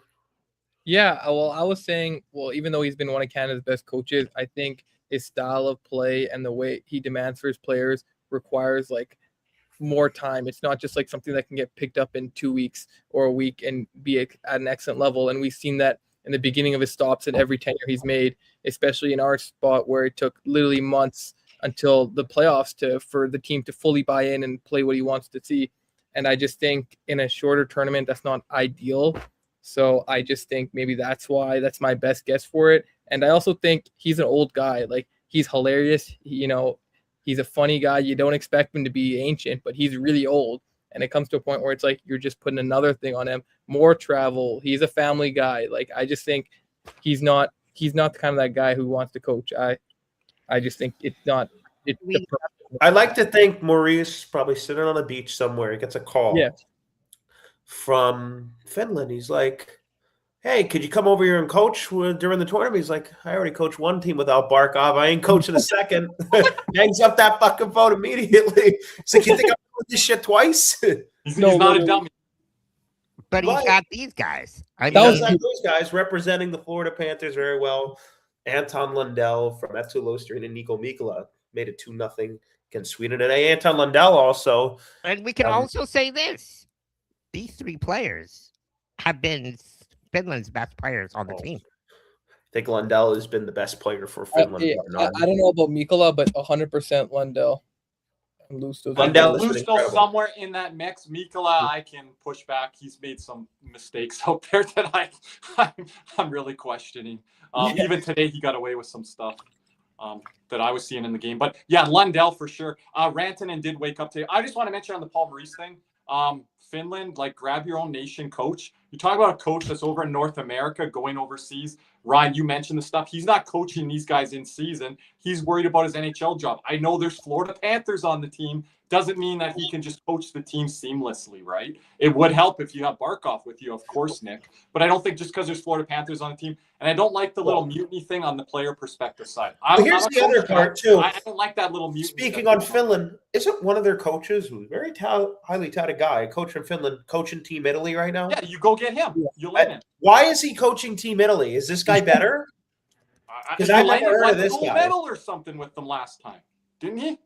Yeah, well, I was saying, well, even though he's been one of Canada's best coaches, I think his style of play and the way he demands for his players requires like more time. It's not just like something that can get picked up in 2 weeks or a week and be at an excellent level. And we've seen that in the beginning of his stops in every tenure he's made, especially in our spot where it took literally months until the playoffs for the team to fully buy in and play what he wants to see. And I just think in a shorter tournament, that's not ideal. So I just think maybe that's why, that's my best guess for it. And I also think he's an old guy. Like, he's hilarious. He's a funny guy. You don't expect him to be ancient, but he's really old. And it comes to a point where it's like you're just putting another thing on him. More travel. He's a family guy. Like, I just think he's not the kind of that guy who wants to coach. I just think it's not. I like to think Maurice probably sitting on a beach somewhere. He gets a call from Finland. He's like, hey, could you come over here and coach during the tournament? He's like, I already coached one team without Barkov. I ain't coaching a second. Hangs up that fucking phone immediately. He's like, you think I'm doing this shit twice? He's not a dummy. But he's got these guys. Those guys representing the Florida Panthers very well. Anton Lundell from Etu Losterin and Nico Mikkola made it 2-0 against Sweden today. Anton Lundell also. And we can also say this. These three players have been Finland's best players on the team. I think Lundell has been the best player for Finland. I don't know about Mikkola, but 100% Lundell. Lusto's still somewhere in that mix. Mikkola, I can push back. He's made some mistakes out there that I'm really questioning. Even today, he got away with some stuff that I was seeing in the game. But yeah, Lundell for sure. Rantanen did wake up today. I just want to mention on the Paul Maurice thing. Finland, like, grab your own nation coach. You talk about a coach that's over in North America going overseas. Ryan, you mentioned the stuff. He's not coaching these guys in season. He's worried about his NHL job. I know there's Florida Panthers on the team. Doesn't mean that he can just coach the team seamlessly, right? It would help if you have Barkov with you, of course, Nick. But I don't think just because there's Florida Panthers on the team, and I don't like the little mutiny thing on the player perspective side. Here's the other part, too. I don't like that little mutiny. Speaking on Finland, isn't one of their coaches, who's a very highly touted guy, a coach from Finland, coaching Team Italy right now? Yeah, you go get him. You'll let him. Why is he coaching Team Italy? Is this guy better? Because I never heard won of this gold guy. medal or something with them last time, didn't he?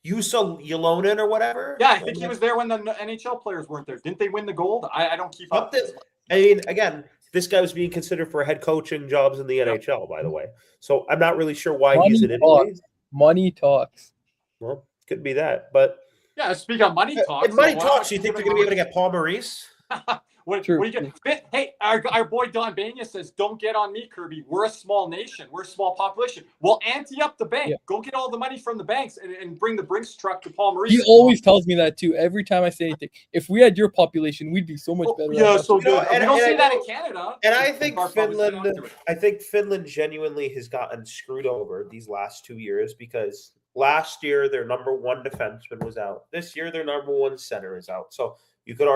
Juuso Ylonen or whatever. Yeah, I think he was there when the NHL players weren't there. Didn't they win the gold? I don't keep up. Something. I mean, again, this guy was being considered for head coaching jobs in the NHL, by the way. So I'm not really sure why he's in Italy. Money talks. Well, could be that, but Yeah, speaking of money talks. if money talks, you think they're going to be able to get Paul Maurice? What True. do you get? Hey, our boy Don Bania says, "Don't get on me, Kirby. We're a small nation. We're a small population. We'll ante up the bank. Yeah. Go get all the money from the banks and bring the Brinks truck to Paul Maurice." He always tells me that too. Every time I say anything, if we had your population, we'd be so much better. Yeah, so You know, good. and- We don't and see I that know- in Canada. And I think Our public sit Finland, onto it. genuinely has gotten screwed over these last 2 years because last year their number one defenseman was out. This year their number one center is out. So you could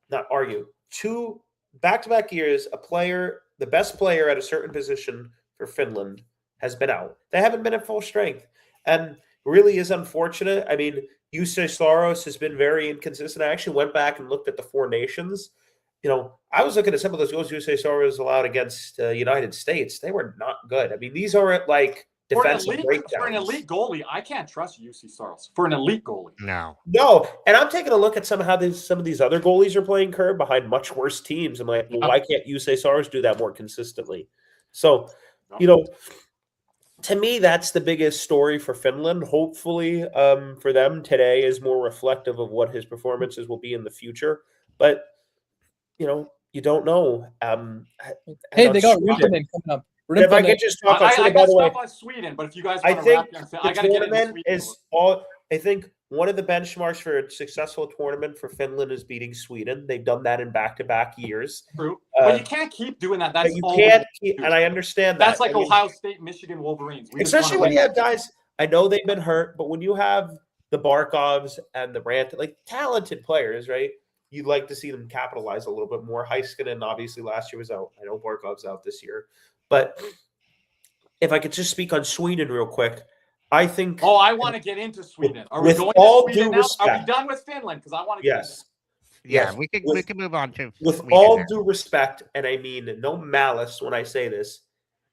not argue, 2 back-to-back years, the best player at a certain position for Finland has been out. They haven't been at full strength. And really is unfortunate. I mean, Jussi Saros has been very inconsistent. I actually went back and looked at the Four Nations. You know, I was looking at some of those goals Jussi Saros allowed against United States. They were not good. I mean, these aren't like defensive breakdowns. For an elite goalie, I can't trust UC Saros. For an elite goalie. No, and I'm taking a look at some of these other goalies are playing curve behind much worse teams. I'm like, well, why can't Jussi Saros do that more consistently? So, you know, to me, that's the biggest story for Finland. Hopefully, for them today is more reflective of what his performances will be in the future. But you know, you don't know. Hey, they got Rintanen coming up. If I could just talk I by got the way, stuff on Sweden, but if you guys I want to think wrap, the I got to get into tournament Sweden. is all. I think one of the benchmarks for a successful tournament for Finland is beating Sweden. They've done that in back-to-back years. True, but you can't keep doing that. That's But you all can't we keep, do. and I understand that. That's like I mean, Ohio State, Michigan Wolverines. We just especially wanna when you win. have guys. I know they've been hurt, but when you have the Barkovs and the Brandt, like talented players, right? You'd like to see them capitalize a little bit more. Heiskanen obviously last year was out. I know Barkov's out this year, but if I could just speak on Sweden real quick, I think. Oh, I want to get into Sweden. Are we with going all to Sweden due now? Are respect- we done with Finland? Because I want to get into Yes. Yeah, Yes. we With- can move on to With Sweden all now. due respect, and I mean no malice when I say this,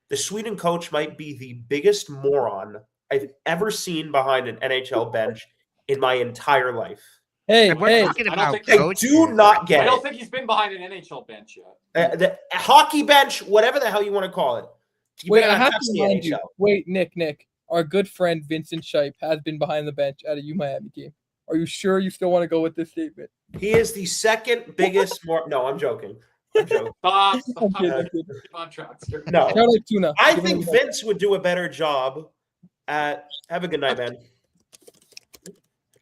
the Sweden coach might be the biggest moron I've ever seen behind an NHL bench in my entire life. Hey, And we're hey, talking I don't about think- I coaches. do not I get don't it. think he's been behind an NHL bench yet. The hockey bench, whatever the hell you want to call it. You wait, better I not have touch to the remind you. NHL. Wait, Nick, our good friend Vincent Scheib has been behind the bench at a U Miami game. Are you sure you still want to go with this statement? He is the second biggest. No, I'm joking. I'm joking. Stop. I'm kidding, I'm kidding. Keep on track, sir. No, Shout out Tuna. I Give him think a- Vince would do a better job at. Have a good night, man.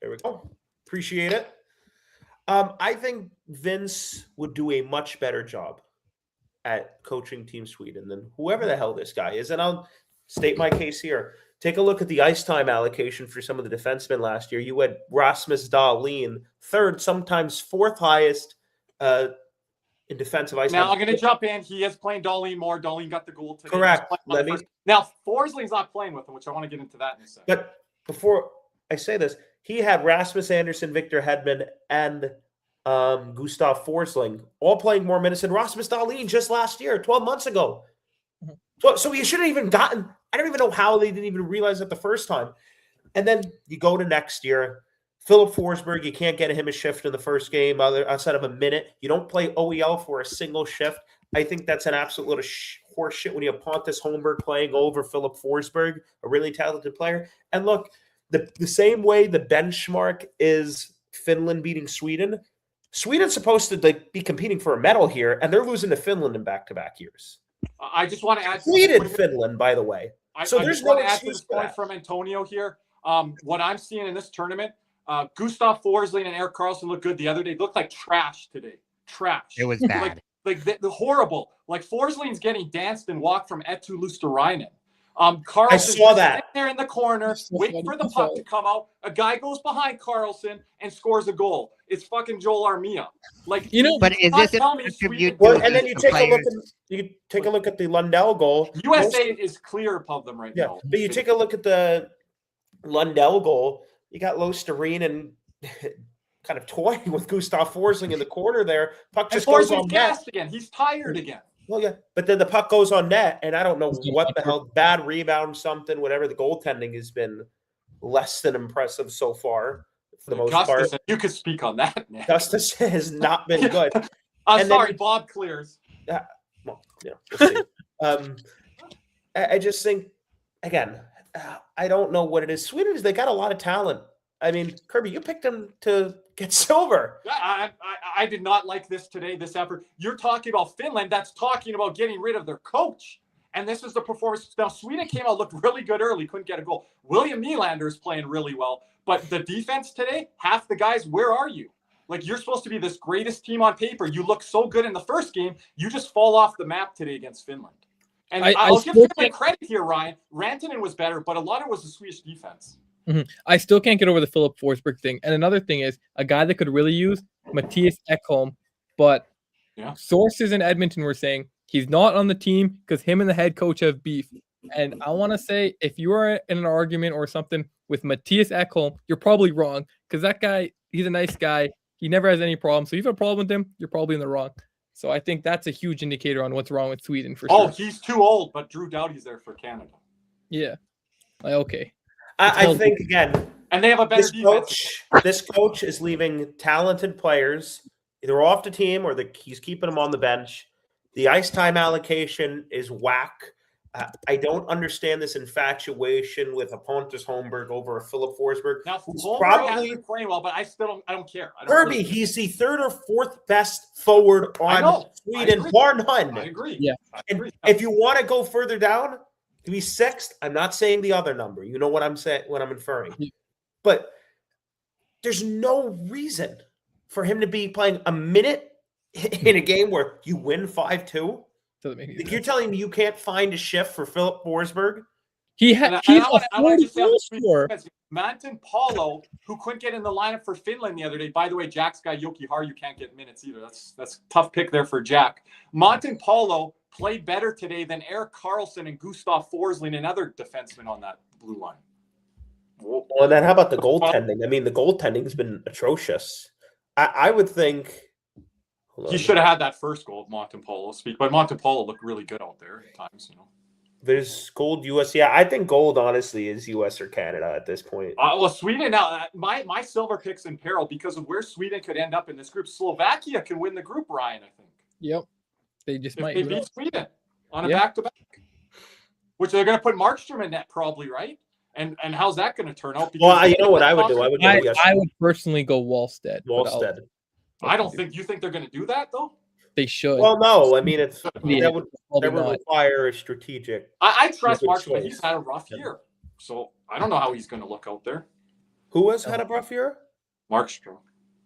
There we go. Appreciate it. I think Vince would do a much better job at coaching Team Sweden than whoever the hell this guy is. And I'll state my case here. Take a look at the ice time allocation for some of the defensemen last year. You had Rasmus Dahlin, third, sometimes fourth highest in defensive ice Now time. I'm going to jump in. He is playing Darlene more. Darlene got the goal today. Correct. He's playing on the Let me- first- Now Forsley's not playing with him, which I want to get into that in a second. But before I say this, he had Rasmus Andersson, Victor Hedman, and Gustav Forsling all playing more minutes than Rasmus Dahlin just last year, 12 months ago. So you should have even gotten. I don't even know how they didn't even realize it the first time. And then you go to next year. Philip Forsberg, you can't get him a shift in the first game outside of a minute. You don't play OEL for a single shift. I think that's an absolute little horse shit when you have Pontus Holmberg playing over Philip Forsberg, a really talented player. And look, the same way the benchmark is Finland beating Sweden. Sweden's supposed to be competing for a medal here, and they're losing to Finland in back-to-back years. I just want to add. Tweeted Finland, by the way. So I there's just no want to add to excuse this for point that. from Antonio here. What I'm seeing in this tournament, Gustav Forsling and Erik Karlsson look good the other day. They looked like trash today. Trash. It was bad. like the horrible. Like Forsling's getting danced and walked from Eetu Luosterainen. Carlson saw that. sitting there in the corner, waiting for the puck to come out. A guy goes behind Carlson and scores a goal. It's fucking Joel Armia. Like But is this tell a me tribute? Well, to and then you the take a look players? at the Lundell goal. USA is clear of them right Yeah, now. but you take a look at the Lundell goal. You got Luostarinen kind of toying with Gustav Forsling in the corner there. Puck And just goes Forsling's on net. gassed again. He's tired again. Well, yeah, but then the puck goes on net, and I don't know what the hell, bad rebound, something, whatever. The goaltending has been less than impressive so far for the most Justice, part. you could speak on that, man. Justice has not been good. I'm And sorry, then- Bob clears. Well, yeah, we'll see. I just think, again, I don't know what it is. Sweden is, they got a lot of talent. I mean, Kirby, you picked them to get silver. I did not like this today, this effort. You're talking about Finland. That's talking about getting rid of their coach. And this is the performance. Now, Sweden came out, looked really good early, couldn't get a goal. William Nylander is playing really well. But the defense today, half the guys, where are you? Like, you're supposed to be this greatest team on paper. You look so good in the first game. You just fall off the map today against Finland. And I'll give Finland credit here, Ryan. Rantanen was better, but a lot of it was the Swedish defense. Mm-hmm. I still can't get over the Philip Forsberg thing. And another thing is a guy that could really use Matthias Ekholm, but sources in Edmonton were saying he's not on the team because him and the head coach have beef. And I want to say, if you are in an argument or something with Matthias Ekholm, you're probably wrong because that guy, he's a nice guy. He never has any problems. So if you have a problem with him, you're probably in the wrong. So I think that's a huge indicator on what's wrong with Sweden for sure. Oh, he's too old, but Drew Doughty's there for Canada. Yeah. Okay. I think, again, and they have a better defense. This coach is leaving talented players either off the team or he's keeping them on the bench. The ice time allocation is whack. I don't understand this infatuation with a Pontus Holmberg over a Philip Forsberg. Now, Holmberg has been playing well, but I don't care. Kirby, he's the third or fourth best forward on Sweden, bar none. I agree. Yeah. And if you want to go further down, to be sixth, I'm not saying the other number. You know what I'm saying, what I'm inferring. But there's no reason for him to be playing a minute in a game where you win 5-2. You're telling me you can't find a shift for Philip Forsberg? He's a 40-goal scorer. Manton Paulo, who couldn't get in the lineup for Finland the other day. By the way, Jack's guy Joki Harju can't get minutes either. That's a tough pick there for Jack. Manton Paulo played better today than Erik Karlsson and Gustav Forsling and other defensemen on that blue line. Well, and then how about the goaltending? I mean, the goaltending's been atrocious. I would think he should have had that first goal, Montempolo speak, but Montempolo looked really good out there at times, you know. There's gold US. Yeah, I think gold honestly is US or Canada at this point. Well, Sweden now, my silver pick's in peril because of where Sweden could end up in this group. Slovakia can win the group, Ryan, I think. Yep. They just might. They beat Sweden on a back-to-back, which they're going to put Markstrom in net probably, right? And how's that going to turn out? Well, you know what I would do? I would personally go Wallstedt. I don't think you think they're going to do that though. They should. Well, no. I mean, that would require a strategic. I trust Markstrom, but he's had a rough year, so I don't know how he's going to look out there. Who has had a rough year? Markstrom.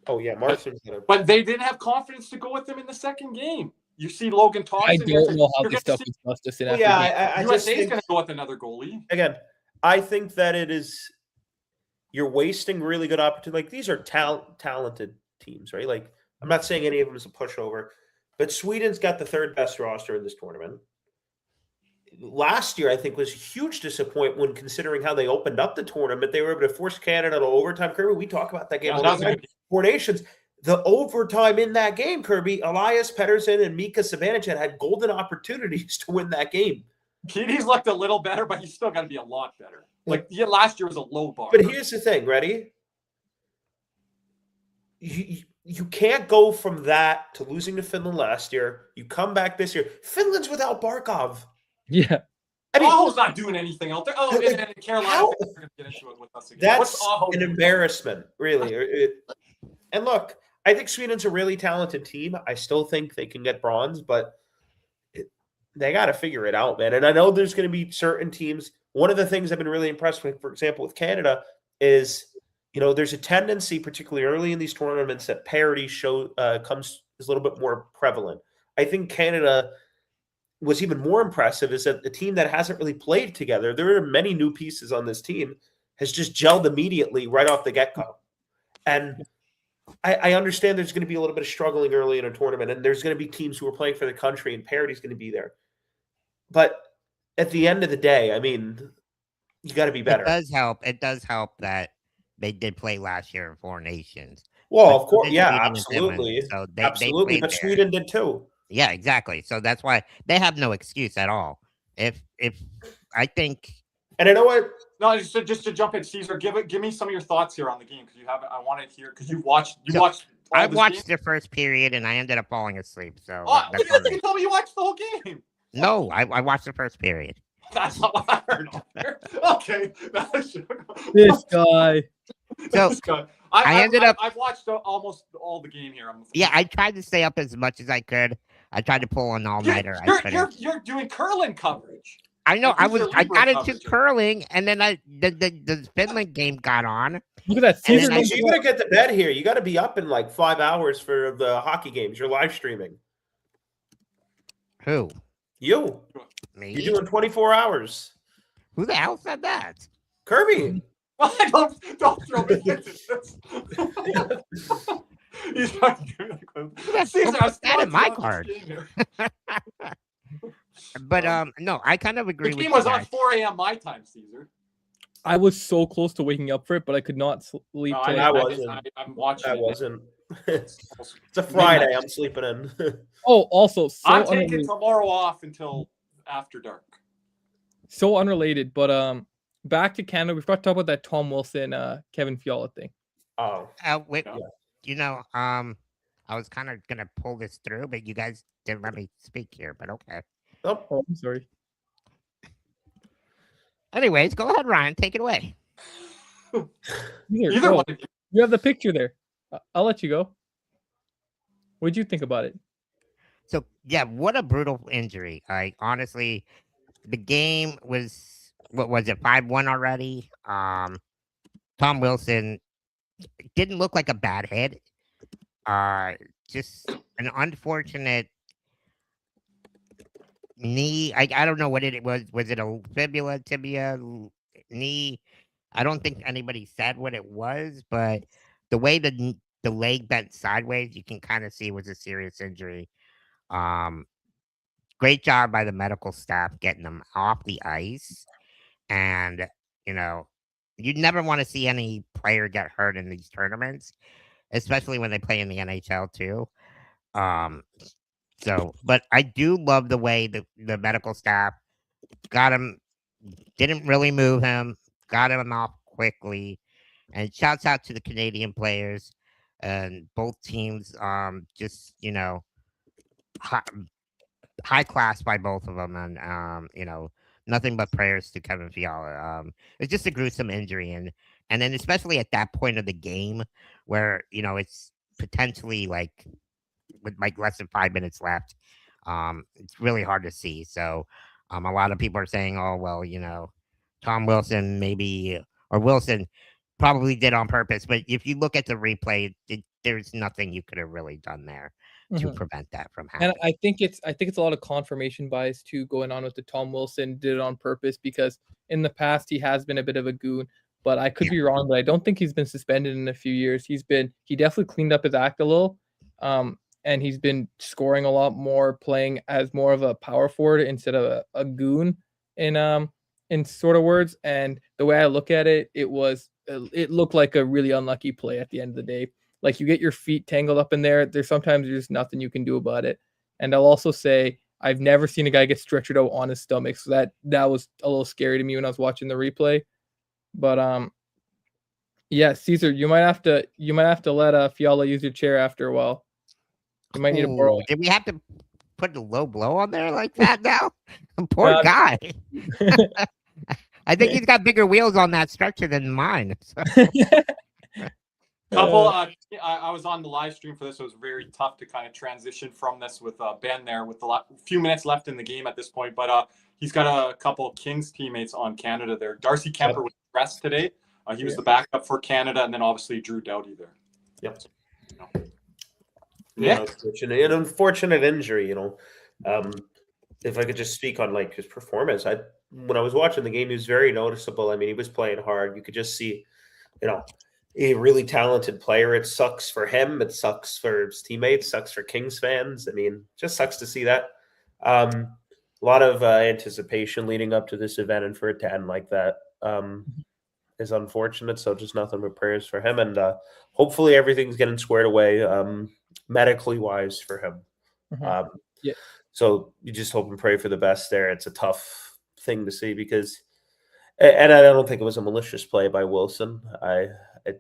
Oh yeah, Markstrom's had a. But they didn't have confidence to go with him in the second game. You see Logan Thompson. I don't know how this stuff is justice in. I USA is going to go with another goalie again. I think that it is. You're wasting really good opportunity. Like these are talented teams, right? Like I'm not saying any of them is a pushover, but Sweden's got the third best roster in this tournament. Last year, I think, was a huge disappointment when considering how they opened up the tournament. They were able to force Canada to overtime. Kirby, we talk about that game. Four Nations. The overtime in that game, Kirby, Elias Pettersson and Mika Zibanejad had golden opportunities to win that game. Petey's looked a little better, but he's still got to be a lot better. Like last year was a low bar. But here's the thing, ready? You can't go from that to losing to Finland last year. You come back this year. Finland's without Barkov. Yeah. I mean, Aho's not doing anything out there. Oh, and Carolina going to get into it with us again. That's an embarrassment, really. And look, I think Sweden's a really talented team. I still think they can get bronze, but they got to figure it out, man. And I know there's going to be certain teams. One of the things I've been really impressed with, for example, with Canada is, there's a tendency, particularly early in these tournaments, that parity is a little bit more prevalent. I think Canada was even more impressive is that the team that hasn't really played together, there are many new pieces on this team, has just gelled immediately right off the get-go. And I understand there's going to be a little bit of struggling early in a tournament, and there's going to be teams who are playing for the country, and parity is going to be there. But at the end of the day, I mean, you got to be better. It does help that they did play last year in Four Nations. Well, of course, yeah, absolutely. So absolutely, but Sweden did too. Yeah, exactly. So that's why they have no excuse at all. If I think And you know what? No, just to jump in, Caesar, give me some of your thoughts here on the game because you haven't. I want to hear because you watched So, all I this game. watched the first period and I ended up falling asleep. So Oh, that's look at on this! me. You told me you watched the whole game. No, I watched the first period. That's not what I heard. Okay, This guy. So This guy. I ended up. I've watched almost all the game here. Yeah, I tried to stay up as much as I could. I tried to pull an all-nighter. You're doing curling coverage. I know. Like, I got into coverage. curling, and then the Finland game got on. Look at that. And Caesar then You got to get to bed here. You got to be up in like 5 hours for the hockey games. You're live streaming. Who? You. Me? You're doing 24 hours. Who the hell said that? Kirby. don't throw me into this. He's not Caesar, Put that in my card. But no, I kind of agree The with game you was on guys. 4 a.m. my time, Caesar. I was so close to waking up for it, but I could not sleep. No, till I like- wasn't. I'm watching. I it. wasn't. It's a Friday. I'm sleeping in. Oh, also, so I'm taking unrelated, tomorrow off until after dark. so unrelated, but back to Canada. We forgot to talk about that Tom Wilson, Kevin Fiala thing. Oh. Wait, Yeah. you know, I was kind of gonna pull this through, but you guys didn't let me speak here. But okay. Oh. Oh, I'm sorry. Anyways, go ahead, Ryan. Take it away. Here, Either go. one. of you. You have the picture there. I'll let you go. What'd you think about it? So yeah, what a brutal injury. Like honestly, the game was what was it 5-1 already? Tom Wilson didn't look like a bad hit. Just an unfortunate knee. I don't know what it was. Was it a fibula, tibia, knee? I don't think anybody said what it was, but the way the leg bent sideways, you can kind of see it was a serious injury. Great job by the medical staff getting them off the ice. And, you know, you never want to see any player get hurt in these tournaments, especially when they play in the NHL too. But I do love the way the medical staff got him, didn't really move him, got him off quickly. And shouts out to the Canadian players and both teams. Just, you know, high class by both of them. And, you know, nothing but prayers to Kevin Fiala. It's just a gruesome injury. And then especially at that point of the game where, you know, it's potentially like with like less than 5 minutes left. It's really hard to see. So a lot of people are saying, oh, well, you know, Tom Wilson maybe, or Wilson probably did on purpose. But if you look at the replay, there's nothing you could have really done there to prevent that from happening. And I think it's a lot of confirmation bias too going on with the Tom Wilson did it on purpose, because in the past he has been a bit of a goon. But I could be wrong, but I don't think he's been suspended in a few years. He definitely cleaned up his act a little. And he's been scoring a lot more, playing as more of a power forward instead of a goon in sort of words. And the way I look at it, it looked like a really unlucky play at the end of the day. Like you get your feet tangled up in there. There's nothing you can do about it. And I'll also say I've never seen a guy get stretchered out on his stomach. So that was a little scary to me when I was watching the replay. But yeah, Caesar, you might have to let Fiala use your chair after a while. You might need to borrow. Did we have to put a low blow on there like that now? Poor guy. I think he's got bigger wheels on that stretcher than mine. So. I was on the live stream for this. So it was very tough to kind of transition from this with Ben there with a few minutes left in the game at this point. But he's got a couple of Kings teammates on Canada there. Darcy Kemper was rest today. He was the backup for Canada, and then obviously Drew Doughty there. Yep. Yeah, an unfortunate injury. You know, if I could just speak on like his performance, when I was watching the game, he was very noticeable. I mean, he was playing hard. You could just see, you know, a really talented player. It sucks for him. It sucks for his teammates. Sucks for Kings fans. I mean, just sucks to see that. A lot of anticipation leading up to this event, and for it to end like that is unfortunate. So just nothing but prayers for him, and hopefully everything's getting squared away medically wise for him. Um, Yeah. So you just hope and pray for the best there. It's a tough thing to see because, and I don't think it was a malicious play by Wilson.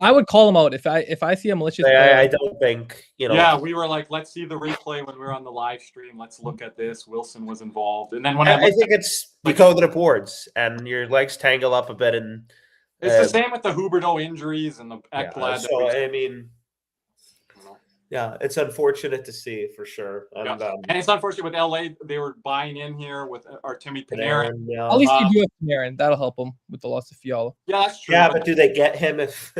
I would call him out if I see a malicious play. I don't think, Yeah, we were like, let's see the replay when we were on the live stream. Let's look at this. Wilson was involved, and then when I think it's you go to the boards and your legs tangle up a bit, and it's the same with the Huberdeau injuries and the Ekblad. So I mean, yeah, it's unfortunate to see for sure. And, and it's unfortunate with LA. They were buying in here with Artemi Panarin. Yeah. At least you do have Panarin. That'll help him with the loss of Fiala. Yeah, that's true. Yeah, but do they get him if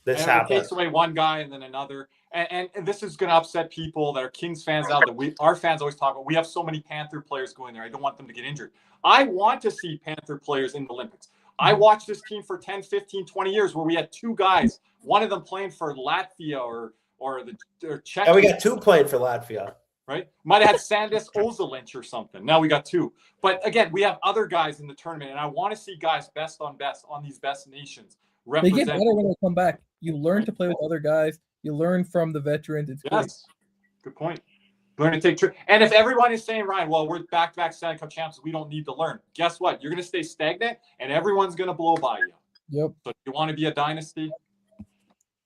this happens? It takes away one guy and then another. And this is going to upset people that are Kings fans out. That our fans always talk about. We have so many Panther players going there. I don't want them to get injured. I want to see Panther players in the Olympics. I watched this team for 10, 15, 20 years where we had two guys, one of them playing for Latvia or Czech. Yeah, we got two playing for Latvia. Right? Might have had Sandis Ozelinch or something. Now we got two. But again, we have other guys in the tournament, and I want to see guys best on these best nations represent. They get better when they come back. You learn to play with other guys. You learn from the veterans. It's great. Good point. Learn to take and if everyone is saying, Ryan, well, we're back-to-back Stanley Cup champs, we don't need to learn. Guess what? You're going to stay stagnant, and everyone's going to blow by you. Yep. So you want to be a dynasty?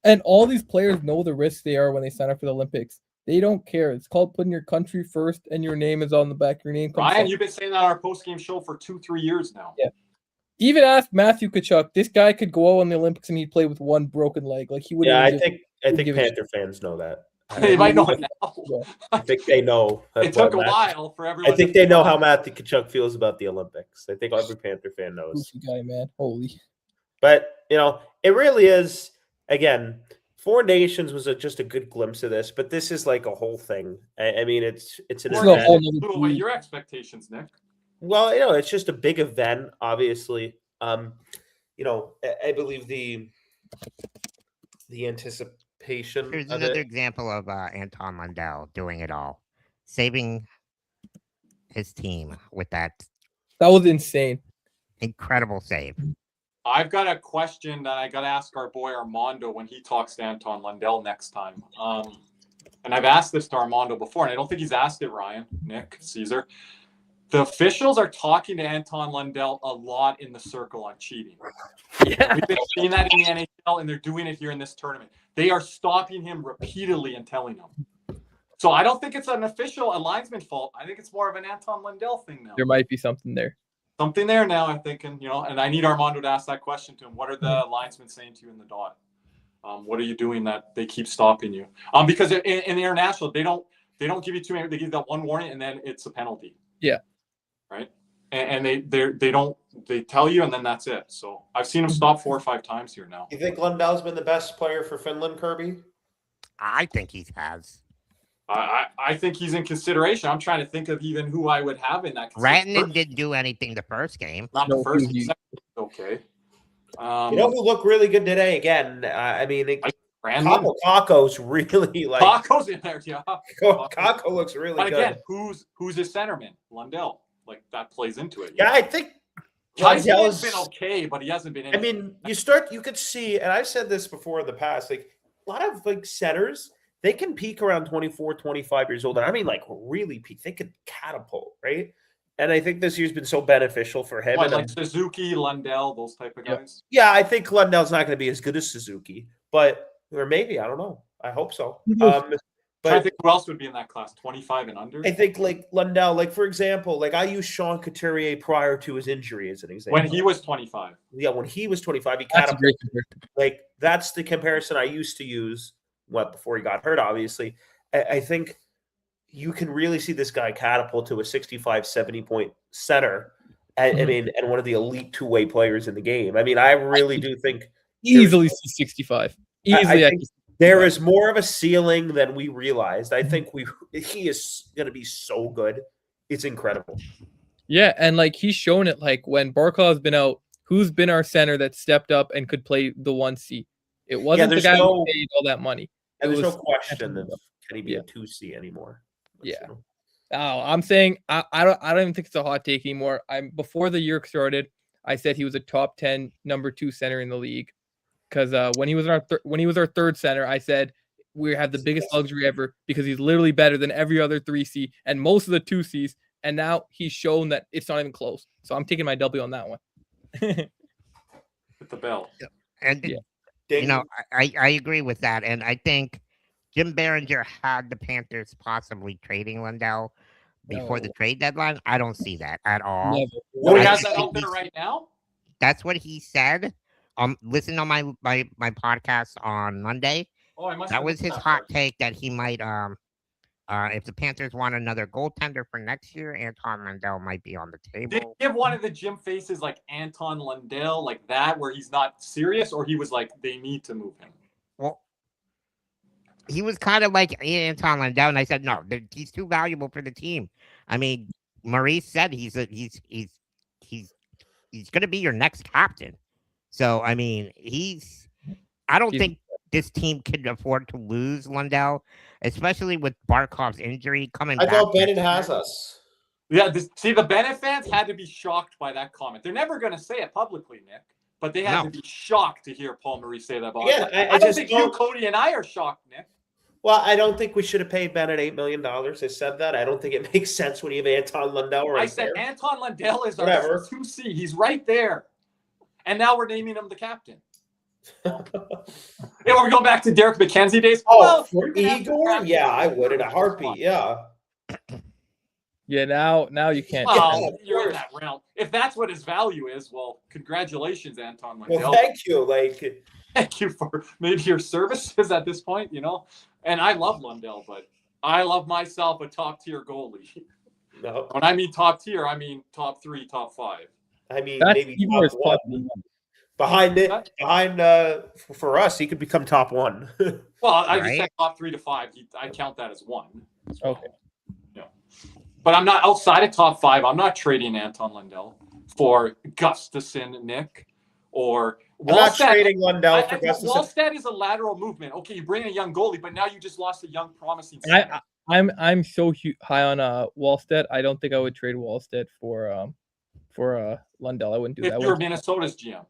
And all these players know the risks they are when they sign up for the Olympics. They don't care. It's called putting your country first, and your name is on the back. Your name comes Ryan, you've been saying that on our post-game show for 2-3 years now. Yeah. Even ask Matthew Tkachuk. This guy could go out in the Olympics and he'd play with one broken leg. Like he would. Yeah, I think Panther fans know that. They might know it now. I think they know. It took a while for everyone. I think they know how Matthew Tkachuk feels about the Olympics. I think every Panther fan knows. Goofy guy, man. Holy. But it really is. Again, Four Nations was just a good glimpse of this, but this is like a whole thing. I mean, it's an event. What are your expectations, Nick? Well, it's just a big event, obviously. I believe the anticipation. Here's another example of Anton Lundell doing it all, saving his team with that. That was insane. Incredible save. I've got a question that I got to ask our boy Armando when he talks to Anton Lundell next time. And I've asked this to Armando before, and I don't think he's asked it, Ryan, Nick, Caesar. The officials are talking to Anton Lundell a lot in the circle on cheating. Yeah. We've been seeing that in the NHL, and they're doing it here in this tournament. They are stopping him repeatedly and telling him. So I don't think it's an official, a linesman fault. I think it's more of an Anton Lundell thing now. There might be something there. Something there now, I'm thinking, and I need Armando to ask that question to him. What are the linesmen saying to you in the dot? What are you doing that they keep stopping you? Because in the international, they don't give you too many. They give that one warning, and then it's a penalty. Yeah. Right. And they tell you, and then that's it. So I've seen him stop 4 or 5 times here now. You think Lundell's been the best player for Finland, Kirby? I think he has. I think he's in consideration. I'm trying to think of even who I would have in that. Rantanen didn't do anything the first game. Not the first. Okay. Who looked really good today? Again, Kakko's really like Kakko's in there. Yeah. Kakko looks really good. But again, who's his centerman? Lundell. Like that plays into it. Yeah, I think Lundell's been okay, but he hasn't been. You could see, and I've said this before in the past, like a lot of like centers, they can peak around 24, 25 years old. And I mean, like really peak. They could catapult, right? And I think this year's been so beneficial for him. Like Suzuki, Lundell, those type of guys. Yeah, I think Lundell's not going to be as good as Suzuki, or maybe, I don't know. I hope so. But I think who else would be in that class? 25 and under? I think like Lundell, like for example, like I used Sean Couturier prior to his injury as an example. When he was 25. Yeah, when he was 25, he catapulted. Like that's the comparison I used to use before he got hurt, obviously. I think you can really see this guy catapult to a 65, 70-point center. And one of the elite two-way players in the game. I mean, I really do think easily 65. Easily. I think there is more of a ceiling than we realized. I think he is going to be so good. It's incredible. Yeah, and like he's shown it. Like when Barkov's been out, who's been our center that stepped up and could play the 1C? It wasn't the guy who paid all that money. And there's no question of can he be a 2C anymore. Yeah. Oh, I'm saying I don't even think it's a hot take anymore. Before the year started, I said he was a top 10 number 2 center in the league. Because when he was our third center, I said we have the biggest luxury ever because he's literally better than every other 3C and most of the 2Cs. And now he's shown that it's not even close. So I'm taking my W on that one. Hit the bell. And yeah. I agree with that. And I think Jim Behringer had the Panthers possibly trading Lundell before the trade deadline. I don't see that at all. Never. Oh, he has that out there right now? That's what he said. Listen on my podcast on Monday. Oh, I must. That was his hot take that he might if the Panthers want another goaltender for next year, Anton Lundell might be on the table. Did he give one of the Jim faces like Anton Lundell, like that, where he's not serious, or he was like, they need to move him? Well, he was kind of like Anton Lundell, and I said, no, he's too valuable for the team. I mean, Maurice said he's going to be your next captain. So, I mean, I don't think this team can afford to lose Lundell, especially with Barkov's injury coming back. I thought Bennett has us. Yeah, the Bennett fans had to be shocked by that comment. They're never going to say it publicly, Nick, but they had to be shocked to hear Paul Maurice say that about Yeah, I don't think you, Cody, and I are shocked, Nick. Well, I don't think we should have paid Bennett $8 million. I said that. I don't think it makes sense when you have Anton Lundell right there. I said Anton Lundell is our 2C. He's right there. And now we're naming him the captain. Yeah, we're going back to Derek McKenzie days. Oh, well, for Igor? Yeah, I would in a heartbeat. Yeah. Yeah, now you can't. Well, you're in that realm. If that's what his value is, well, congratulations, Anton Lundell. Well, thank you. Thank you for maybe your services at this point, And I love Lundell, but I love myself a top-tier goalie. No. When I mean top tier, I mean top 3, top 5. I mean, That's maybe top 1. For us, he could become top 1. Well, I just said top 3 to 5. I count that as 1. Okay. Yeah. But I'm not outside of top 5. I'm not trading Anton Lundell for Gustafsson, Nick, or I'm not trading Lundell for Gustafsson. Wallstedt is a lateral movement. Okay, you bring a young goalie, but now you just lost a young, promising. I'm so high on Wallstedt. I don't think I would trade Wallstedt for Lundell. I wouldn't do that. If you're Minnesota's GM.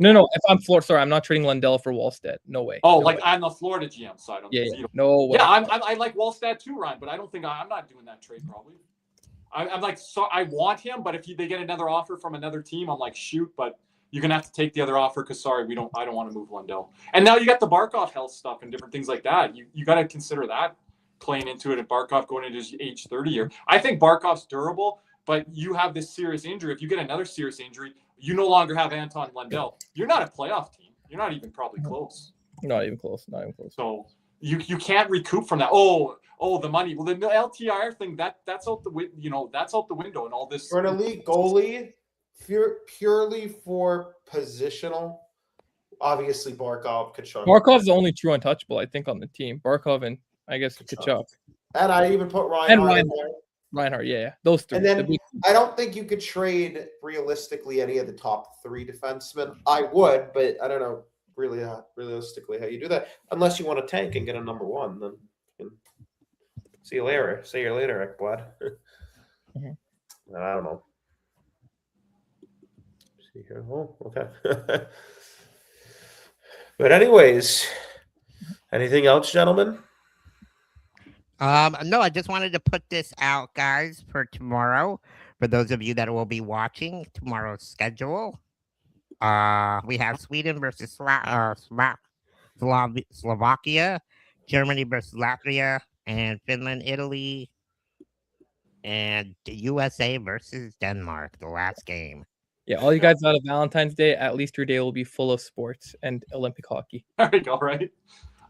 No. If I'm Florida, sorry, I'm not trading Lundell for Wallstedt. No way. Oh, no way. I'm the Florida GM side. Yeah. No way. Yeah, I like Wallstedt too, Ryan, but I don't think I'm not doing that trade probably. I'm like, so I want him, but if they get another offer from another team, I'm like, shoot, but you're gonna have to take the other offer because sorry, I don't want to move Lundell. And now you got the Barkov health stuff and different things like that. You got to consider that playing into it, and Barkov going into his age 30 year. I think Barkov's durable, but you have this serious injury. If you get another serious injury, you no longer have Anton Lundell. You're not a playoff team. You're not even probably close. Not even close. So you can't recoup from that. Oh, the money. Well, the LTIR thing that's out the that's out the window and all this. For an elite goalie, purely for positional, obviously Barkov, Kachuk. Barkov's the only true untouchable, I think, on the team. Barkov and I guess Kachuk. And I even put Reinhardt in there. Reinhardt, yeah, those 3. And then I don't think you could trade realistically any of the top 3 defensemen. I would, but I don't know really realistically how you do that unless you want to tank and get a number 1. Then see you later. See you later, Ekblad. I don't know. See here. Oh, okay. But anyways, anything else, gentlemen? No, I just wanted to put this out, guys, for tomorrow. For those of you that will be watching tomorrow's schedule, we have Sweden versus Slovakia, Germany versus Latvia, and Finland, Italy, and the USA versus Denmark, the last game. Yeah, all you guys out of Valentine's Day, at least your day will be full of sports and Olympic hockey. There we go, right?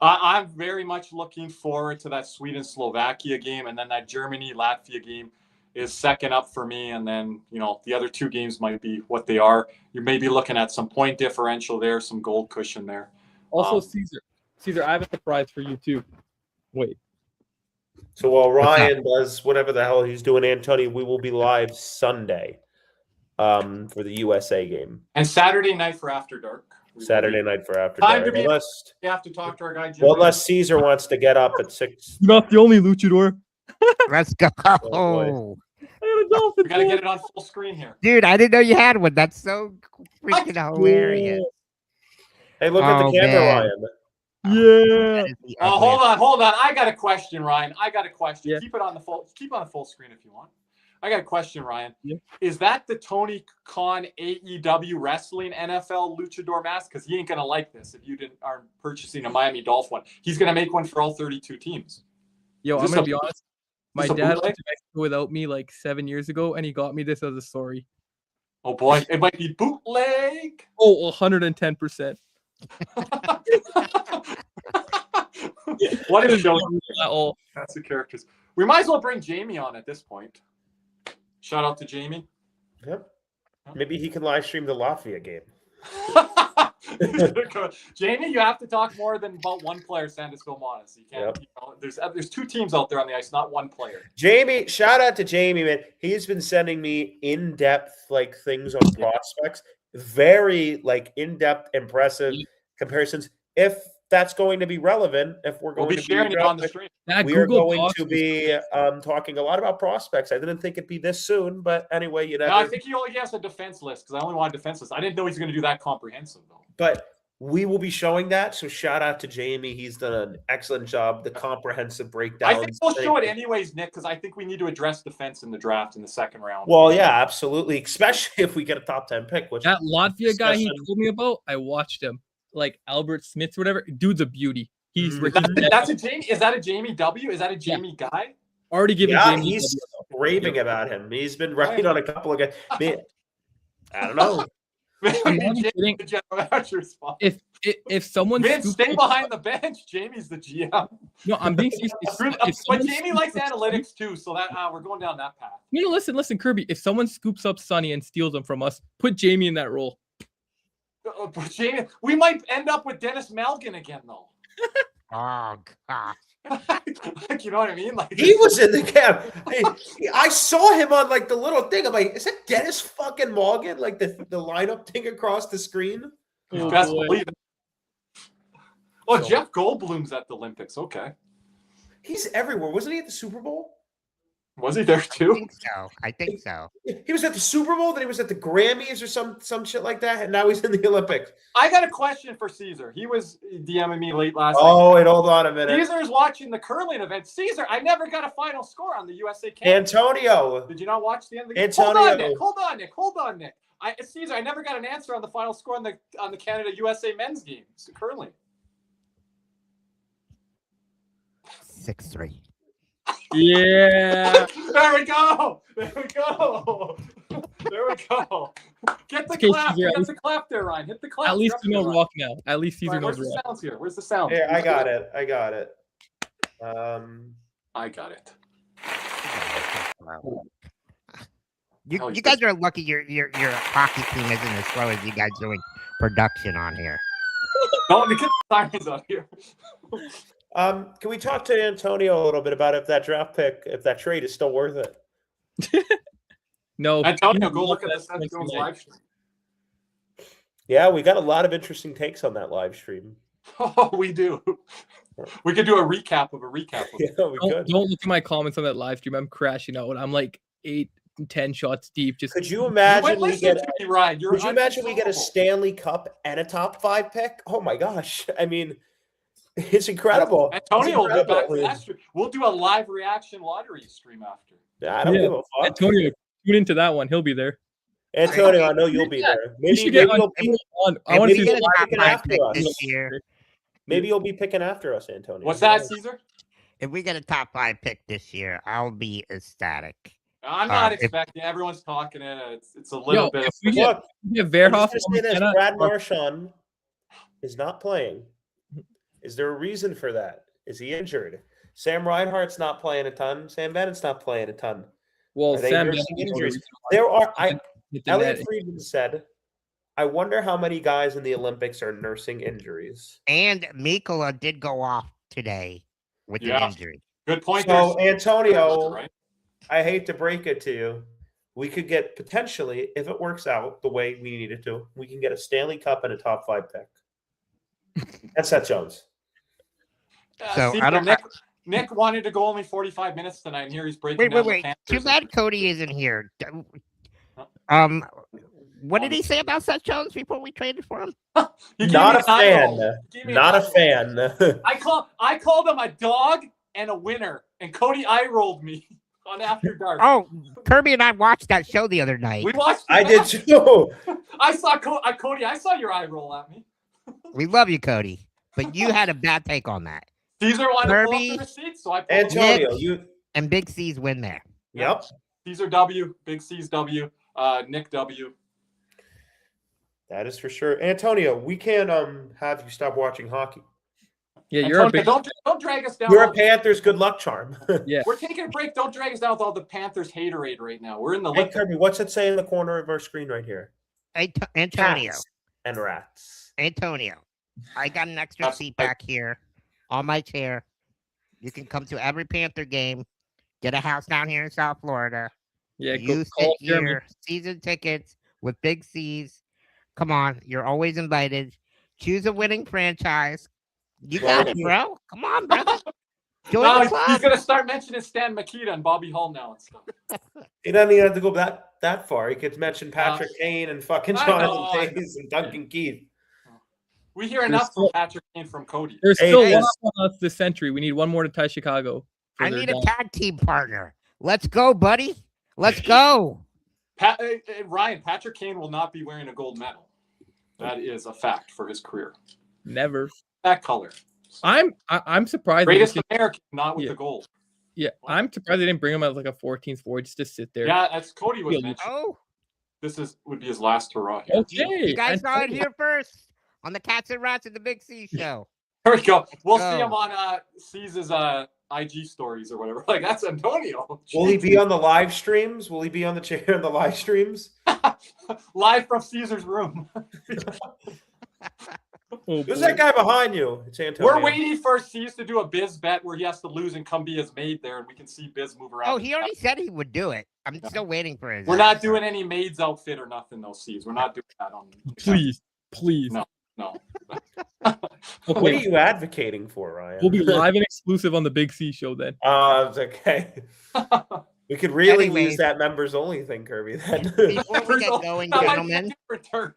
I'm very much looking forward to that Sweden-Slovakia game, and then that Germany-Latvia game is second up for me. And then, the other 2 games might be what they are. You may be looking at some point differential there, some gold cushion there. Also, Caesar, I have a surprise for you too. Wait. So while Ryan does whatever the hell he's doing, Antonio, we will be live Sunday for the USA game. And Saturday night for After Dark. Saturday night for After Time Dark. to you have to talk to our guy, Jim. Well, unless Caesar wants to get up at 6. You're not the only luchador. Let's go. Oh, We got to get it on full screen here. Dude, I didn't know you had one. That's so freaking hilarious. Hey, look at the camera, man. Ryan. Yeah. That is the Oh, ugliest. hold on. I got a question, Ryan. I got a question. Yeah. Keep on the full screen if you want. I got a question, Ryan. Yeah. Is that the Tony Khan AEW Wrestling NFL Luchador mask? Because he ain't gonna like this if you aren't purchasing a Miami Dolphin one. He's gonna make one for all 32 teams. Yo, Is I'm this gonna a- be honest. My this a dad bootleg? went to Mexico without me like 7 years ago, and he got me this as a story. Oh boy, it might be bootleg. Oh, 110%. What a show! At all. That's the characters. We might as well bring Jamie on at this point. Shout out to Jamie. Yep. Maybe he can live stream the Latvia game. Jamie, you have to talk more than about one player, Sandus Vilmanis. You can't. Yep. You know, there's two teams out there on the ice, not one player. Jamie, shout out to Jamie, man. He's been sending me in-depth like things on prospects, very like in-depth, impressive comparisons. If that's going to be relevant, if we're We'll going be to sharing be it on the stream. That we are Google going Docs to was be talking a lot about prospects. I didn't think it'd be this soon, but anyway, you know. No, I think he only has a defense list because I only want a defense list. I didn't know he's going to do that comprehensive though. But we will be showing that. So shout out to Jamie. He's done an excellent job. The comprehensive breakdown. I think we'll show it anyways, Nick, because I think we need to address defense in the draft in the second round. Well, yeah, absolutely. Especially if we get a top 10 pick, which That Latvia guy he discussion. told me about. I watched him, like Albert Smith or whatever. Dude's a beauty. He's That's a Jamie. Is that a Jamie W? Is that a Jamie guy? already given. Yeah, Jamie he's W. raving about him. He's been writing on a couple of guys. Man, I don't know. I'm not Jamie, kidding. the general manager spot. If someone Vince, scoops stay up- behind the bench. Jamie's the GM. No, I'm being serious. If But someone Jamie scoops likes up analytics too, so that we're going down that path. No, listen, Kirby. If someone scoops up Sonny and steals him from us, put Jamie in that role. But Jamie, we might end up with Dennis Malgin again, though. Oh gosh. Like, you know what I mean? Like He was in the camp. I saw him on like the little thing. I'm like, is that Dennis fucking Morgan? Like the lineup thing across the screen? Oh, best boy. believe it. Oh, So- Jeff Goldblum's at the Olympics. Okay, He's everywhere. Wasn't he at the Super Bowl? was he there I too? think so. I think so. He was at the Super Bowl, then he was at the Grammys or some shit like that, and now he's in the Olympics. I got a question for Caesar. He was DMing me late last night. Oh, wait, hold on a minute. Caesar's watching the curling event. Caesar, I never got a final score on the USA Canada. Antonio. Did you not watch the end of the game? Antonio. Hold on, Nick. Caesar, I never got an answer on the final score on the Canada USA men's game. It's curling. 6-3. Yeah. There we go. There we go. Get the Okay, clap. Caesar, Get the clap there, Ryan. Hit the clap. At least you know Ryan. rock now. At least Caesar Ryan, knows where's the rock. sounds here? Where's the sound? Here, I got it. I got it. You guys are lucky your hockey team isn't as slow as you guys doing production on here. Don't get the sirens out here. Can we talk to Antonio a little bit about if that draft pick, if that trade is still worth it? No. Antonio, go look at the Seth Jones live stream. Yeah, we got a lot of interesting takes on that live stream. Oh, we do. We could do a recap of a recap. Of it. Yeah, we could. Don't look at my comments on that live stream. I'm crashing out. I'm like 8-10 shots deep. Just Could you You imagine went we listen get? to me, Ryan. You're Could you imagine we get a unconsolable. Stanley Cup and a top 5 pick? Oh my gosh! I mean, it's incredible. Antonio will be back incredible. for that stream. We'll do a live reaction lottery stream after. I don't Yeah. give a fuck. Antonio, tune into that one. He'll be there. Antonio, I know you'll be Yeah, there. You Maybe, should get maybe, you'll be, on. I want maybe to see you'll get a top picking 5 after pick us. this year. Maybe you'll be picking after us, Antonio. What's that, Caesar? If we get a top 5 pick this year, I'll be ecstatic. I'm not if- expecting. Everyone's talking it. It's a little bit. If Of, we get, Look, I'm Verhoff, just gonna say this: Brad Marchand is not playing. Is there a reason for that? Is he injured? Sam Reinhart's not playing a ton. Sam Bennett's not playing a ton. well, Are they Sam nursing Bennett injuries? There are. hit the Elliot net. Friedman said, "I wonder how many guys in the Olympics are nursing injuries." And Mikola did go off today with Yeah. an injury. good point. So there, Antonio, right? I hate to break it to you, we could get potentially, if it works out the way we need it to, we can get a Stanley Cup and a top 5 pick. That's Seth Jones. So, See, I don't- Nick wanted to go only 45 minutes tonight, and here he's breaking down the Wait. Panthers. Too bad Cody isn't here. What did he say about Seth Jones before we traded for him? He gave Not me a an eye roll. fan. He gave me Not an a eye roll. fan. I called him a dog and a winner, and Cody eye rolled me on After Dark. Oh, Kirby and I watched that show the other night. We watched. I did too. I saw Cody. I saw your eye roll at me. We love you, Cody, but you had a bad take on that. Caesar wanted to pull Kirby, up the receipts, so I pulled up. Antonio, Nick. you. And Big C's win there. Yep. Caesar W, Big C's W, Nick W. That is for sure. Antonio, we can't have you stop watching hockey. Yeah, you're a big. Don't drag us down. You're a Panthers good luck charm. Yeah. We're taking a break. Don't drag us down with all the Panthers haterade right now. We're in the Hey, Kirby, what's it say in the corner of our screen right here? Antonio. Cats and rats. Antonio, I got an extra That's seat right. back here on my chair. You can come to every Panther game. Get a house down here in South Florida. Yeah, You go call sit Jeremy. your season tickets with Big C's. Come on, you're always invited. Choose a winning franchise. You got it, bro. Come on, brother. Join No, the he's club. gonna start mentioning Stan Mikita and Bobby Hull now and stuff. He doesn't even have to go that far. He could mention Patrick Kane and fucking I Jonathan know. Taves and Duncan Keith. We hear enough from Patrick Kane from Cody. There's Hey, still hey. one on us this century. We need one more to tie Chicago. for I their need a down. tag team partner. Let's go, buddy. Let's go. Ryan, Patrick Kane will not be wearing a gold medal. That is a fact for his career. Never. That color. I'm surprised. They Greatest didn't- American, not with Yeah. the gold. yeah, I'm surprised they didn't bring him as like a 14th forward just to sit there. Yeah, as Cody was Yeah. mentioning, Oh, would be his last hurrah. Here. Okay. you guys saw it Antonio. here first on the Cats and Rats at the Big C show. There we go. We'll go. see him on C's IG stories or whatever. Like that's Antonio. Will he be on the live streams? Will he be on the chair on the live streams? Live from Caesar's room. Oh, Who's boy. that guy behind you? It's Antonio. We're waiting for C's to do a Biz bet where he has to lose and come be his maid there, and we can see Biz move around. Oh, he already said he would do it. I'm still waiting for his. We're not answer. doing any maid's outfit or nothing, though, C's. We're not doing that on. Please. No. No. What are Okay. you advocating for, Ryan? We'll be live and exclusive on the Big C show then. It's okay. We could really Anyways. use that members only thing, Kirby. Then. Before we get going, That might be a gentlemen, return.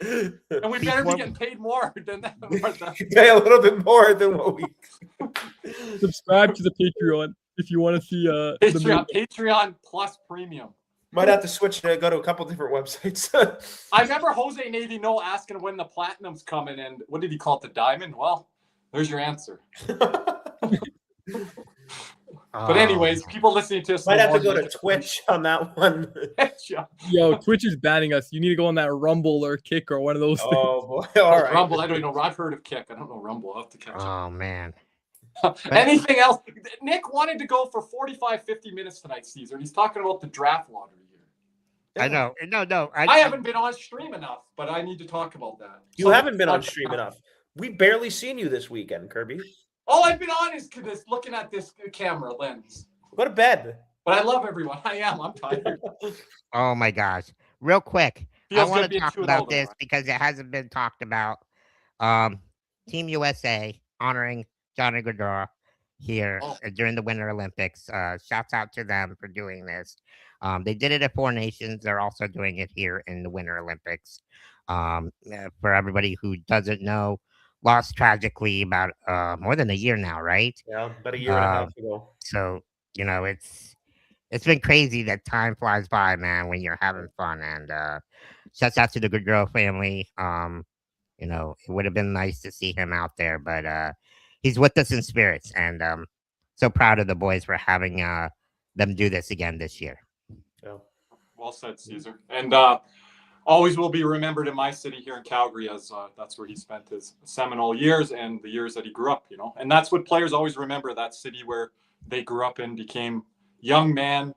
And we better be Before- getting paid more than that. You pay a little bit more than what we. Subscribe to the Patreon if you want to see Patreon plus premium. Might have to switch to go to a couple different websites. I remember Jose Navy No asking when the platinum's coming, and what did he call it, the diamond? Well, there's your answer. But anyways, people listening to us Might have to know go more to Twitch on that one. Yo, Twitch is banning us. You need to go on that Rumble or Kick or one of those things. Oh boy! All right. Rumble, I don't even know. I've heard of Kick. I don't know Rumble. I'll have to catch up. Oh man. Anything else? Nick wanted to go for 45, 50 minutes tonight, Caesar. He's talking about the draft lottery here. I know. No. I haven't been on stream enough, but I need to talk about that. You haven't been on stream enough. We barely seen you this weekend, Kirby. All I've been on is looking at this camera lens. Go to bed. But I love everyone. I am. I'm tired. Oh my gosh. Real quick. I Feels want good to being talk 2-0 about though, this Ryan. because it hasn't been talked about. Team USA honoring Johnny Gaudreau here during the Winter Olympics. Shouts out to them for doing this. They did it at Four Nations. They're also doing it here in the Winter Olympics. For everybody who doesn't know, lost tragically about more than a year now, right? Yeah, about a year and a half ago. So, it's been crazy that time flies by, man, when you're having fun. And shouts out to the Gaudreau family. It would have been nice to see him out there, but he's with us in spirits. And so proud of the boys for having them do this again this year. Yeah. Well said, Caesar. And always will be remembered in my city here in Calgary as that's where he spent his seminal years and the years that he grew up, And that's what players always remember, that city where they grew up and became young man,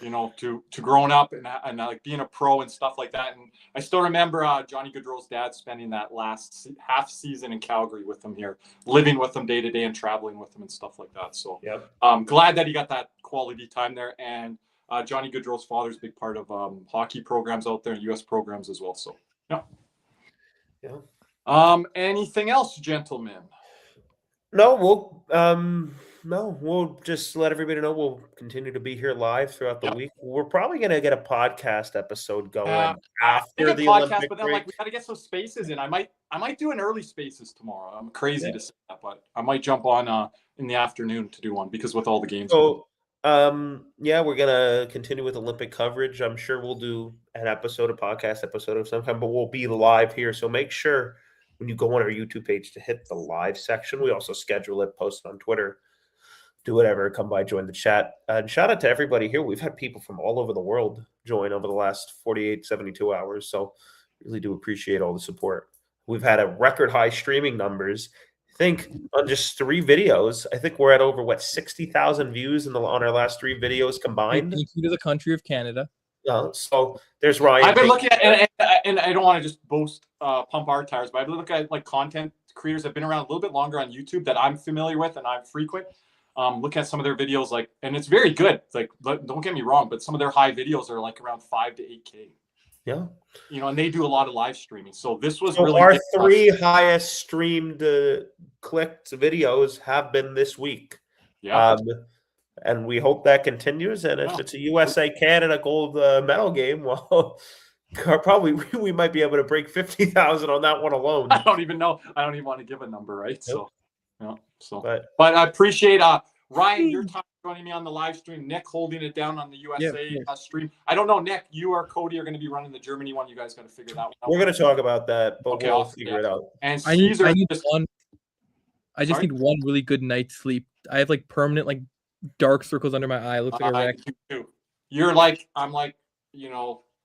to growing up and like being a pro and stuff like that. And I still remember Johnny Gaudreau's dad spending that last half season in Calgary with him here, living with him day to day and traveling with him and stuff like that. So Yep. I'm glad that he got that quality time there. And Johnny Gaudreau's father's a big part of hockey programs out there and U.S. programs as well. So, yeah. Yeah. Anything else, gentlemen? No, we'll No, we'll just let everybody know we'll continue to be here live throughout the week. We're probably going to get a podcast episode going after the podcast, Olympic but then break. we got to get some spaces in. I might do an early spaces tomorrow. I'm crazy to say that, but I might jump on in the afternoon to do one because with all the games. So, we're gonna continue with Olympic coverage. I'm sure we'll do an podcast episode of some kind, but we'll be live here. So make sure when you go on our YouTube page to hit the live section. We also schedule it, post it on Twitter. Do whatever, come by, join the chat. And shout out to everybody here. We've had people from all over the world join over the last 48, 72 hours. So really do appreciate all the support. We've had a record high streaming numbers. I think on just 3 videos, I think we're at over 60,000 views on our last 3 videos combined. Thank you to the country of Canada. So there's Ryan. I've been looking at, and I don't want to just pump our tires, but I've been looking at like content creators that have been around a little bit longer on YouTube that I'm familiar with and I'm frequent. Look at some of their videos, and it's very good. It's like, don't get me wrong, but some of their high videos are like around 5 to 8K. Yeah, and they do a lot of live streaming. So this was really our 3 highest streamed, clicked videos have been this week. Yeah, and we hope that continues. And if it's a USA Canada gold medal game, well, probably we might be able to break 50,000 on that one alone. I don't even know. I don't even want to give a number, right? Nope. But I appreciate Ryan, your time joining me on the live stream. Nick holding it down on the USA stream. I don't know, Nick. You or Cody are going to be running the Germany one. You guys got to figure that one out. We're going to talk about that, but we'll figure it out. And I need one really good night's sleep. I have permanent dark circles under my eye. It looks like a wreck. You're I'm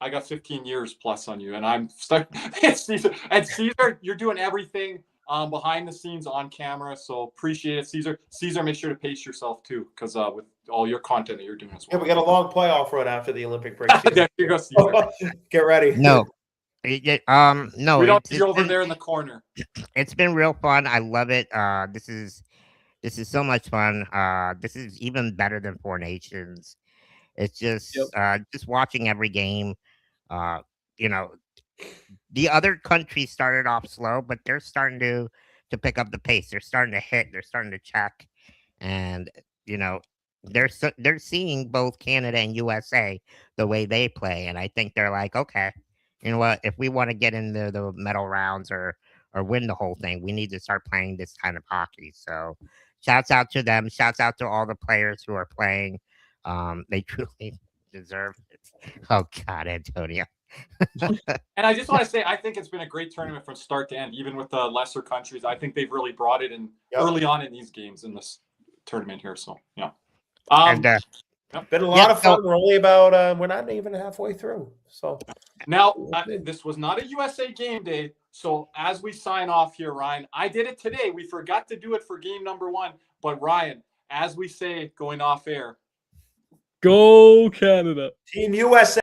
I got 15 years plus on you, and I'm stuck. And Caesar, you're doing everything behind the scenes on camera, so appreciate it. Caesar, make sure to pace yourself too, because with all your content that you're doing as well. Yeah, we got a long playoff run after the Olympic break. There you go, Caesar. Get ready. No. No, we don't see you over there in the corner. It's been real fun. I love it. This is so much fun. This is even better than 4 Nations. It's just just watching every game. The other countries started off slow, but they're starting to pick up the pace. They're starting to hit. They're starting to check, and they're seeing both Canada and USA the way they play, and I think they're like, okay, you know what? If we want to get into the medal rounds or win the whole thing, we need to start playing this kind of hockey. So, shouts out to them. Shouts out to all the players who are playing. They truly deserve it. Oh God, Antonio. And I just want to say, I think it's been a great tournament from start to end, even with the lesser countries. I think they've really brought it in early on in these games in this tournament here. So, yeah. Been a lot of fun. We're only about, we're not even halfway through. So now, this was not a USA game day. So as we sign off here, Ryan, I did it today. We forgot to do it for game number 1. But Ryan, as we say, going off air, go Canada. Team USA.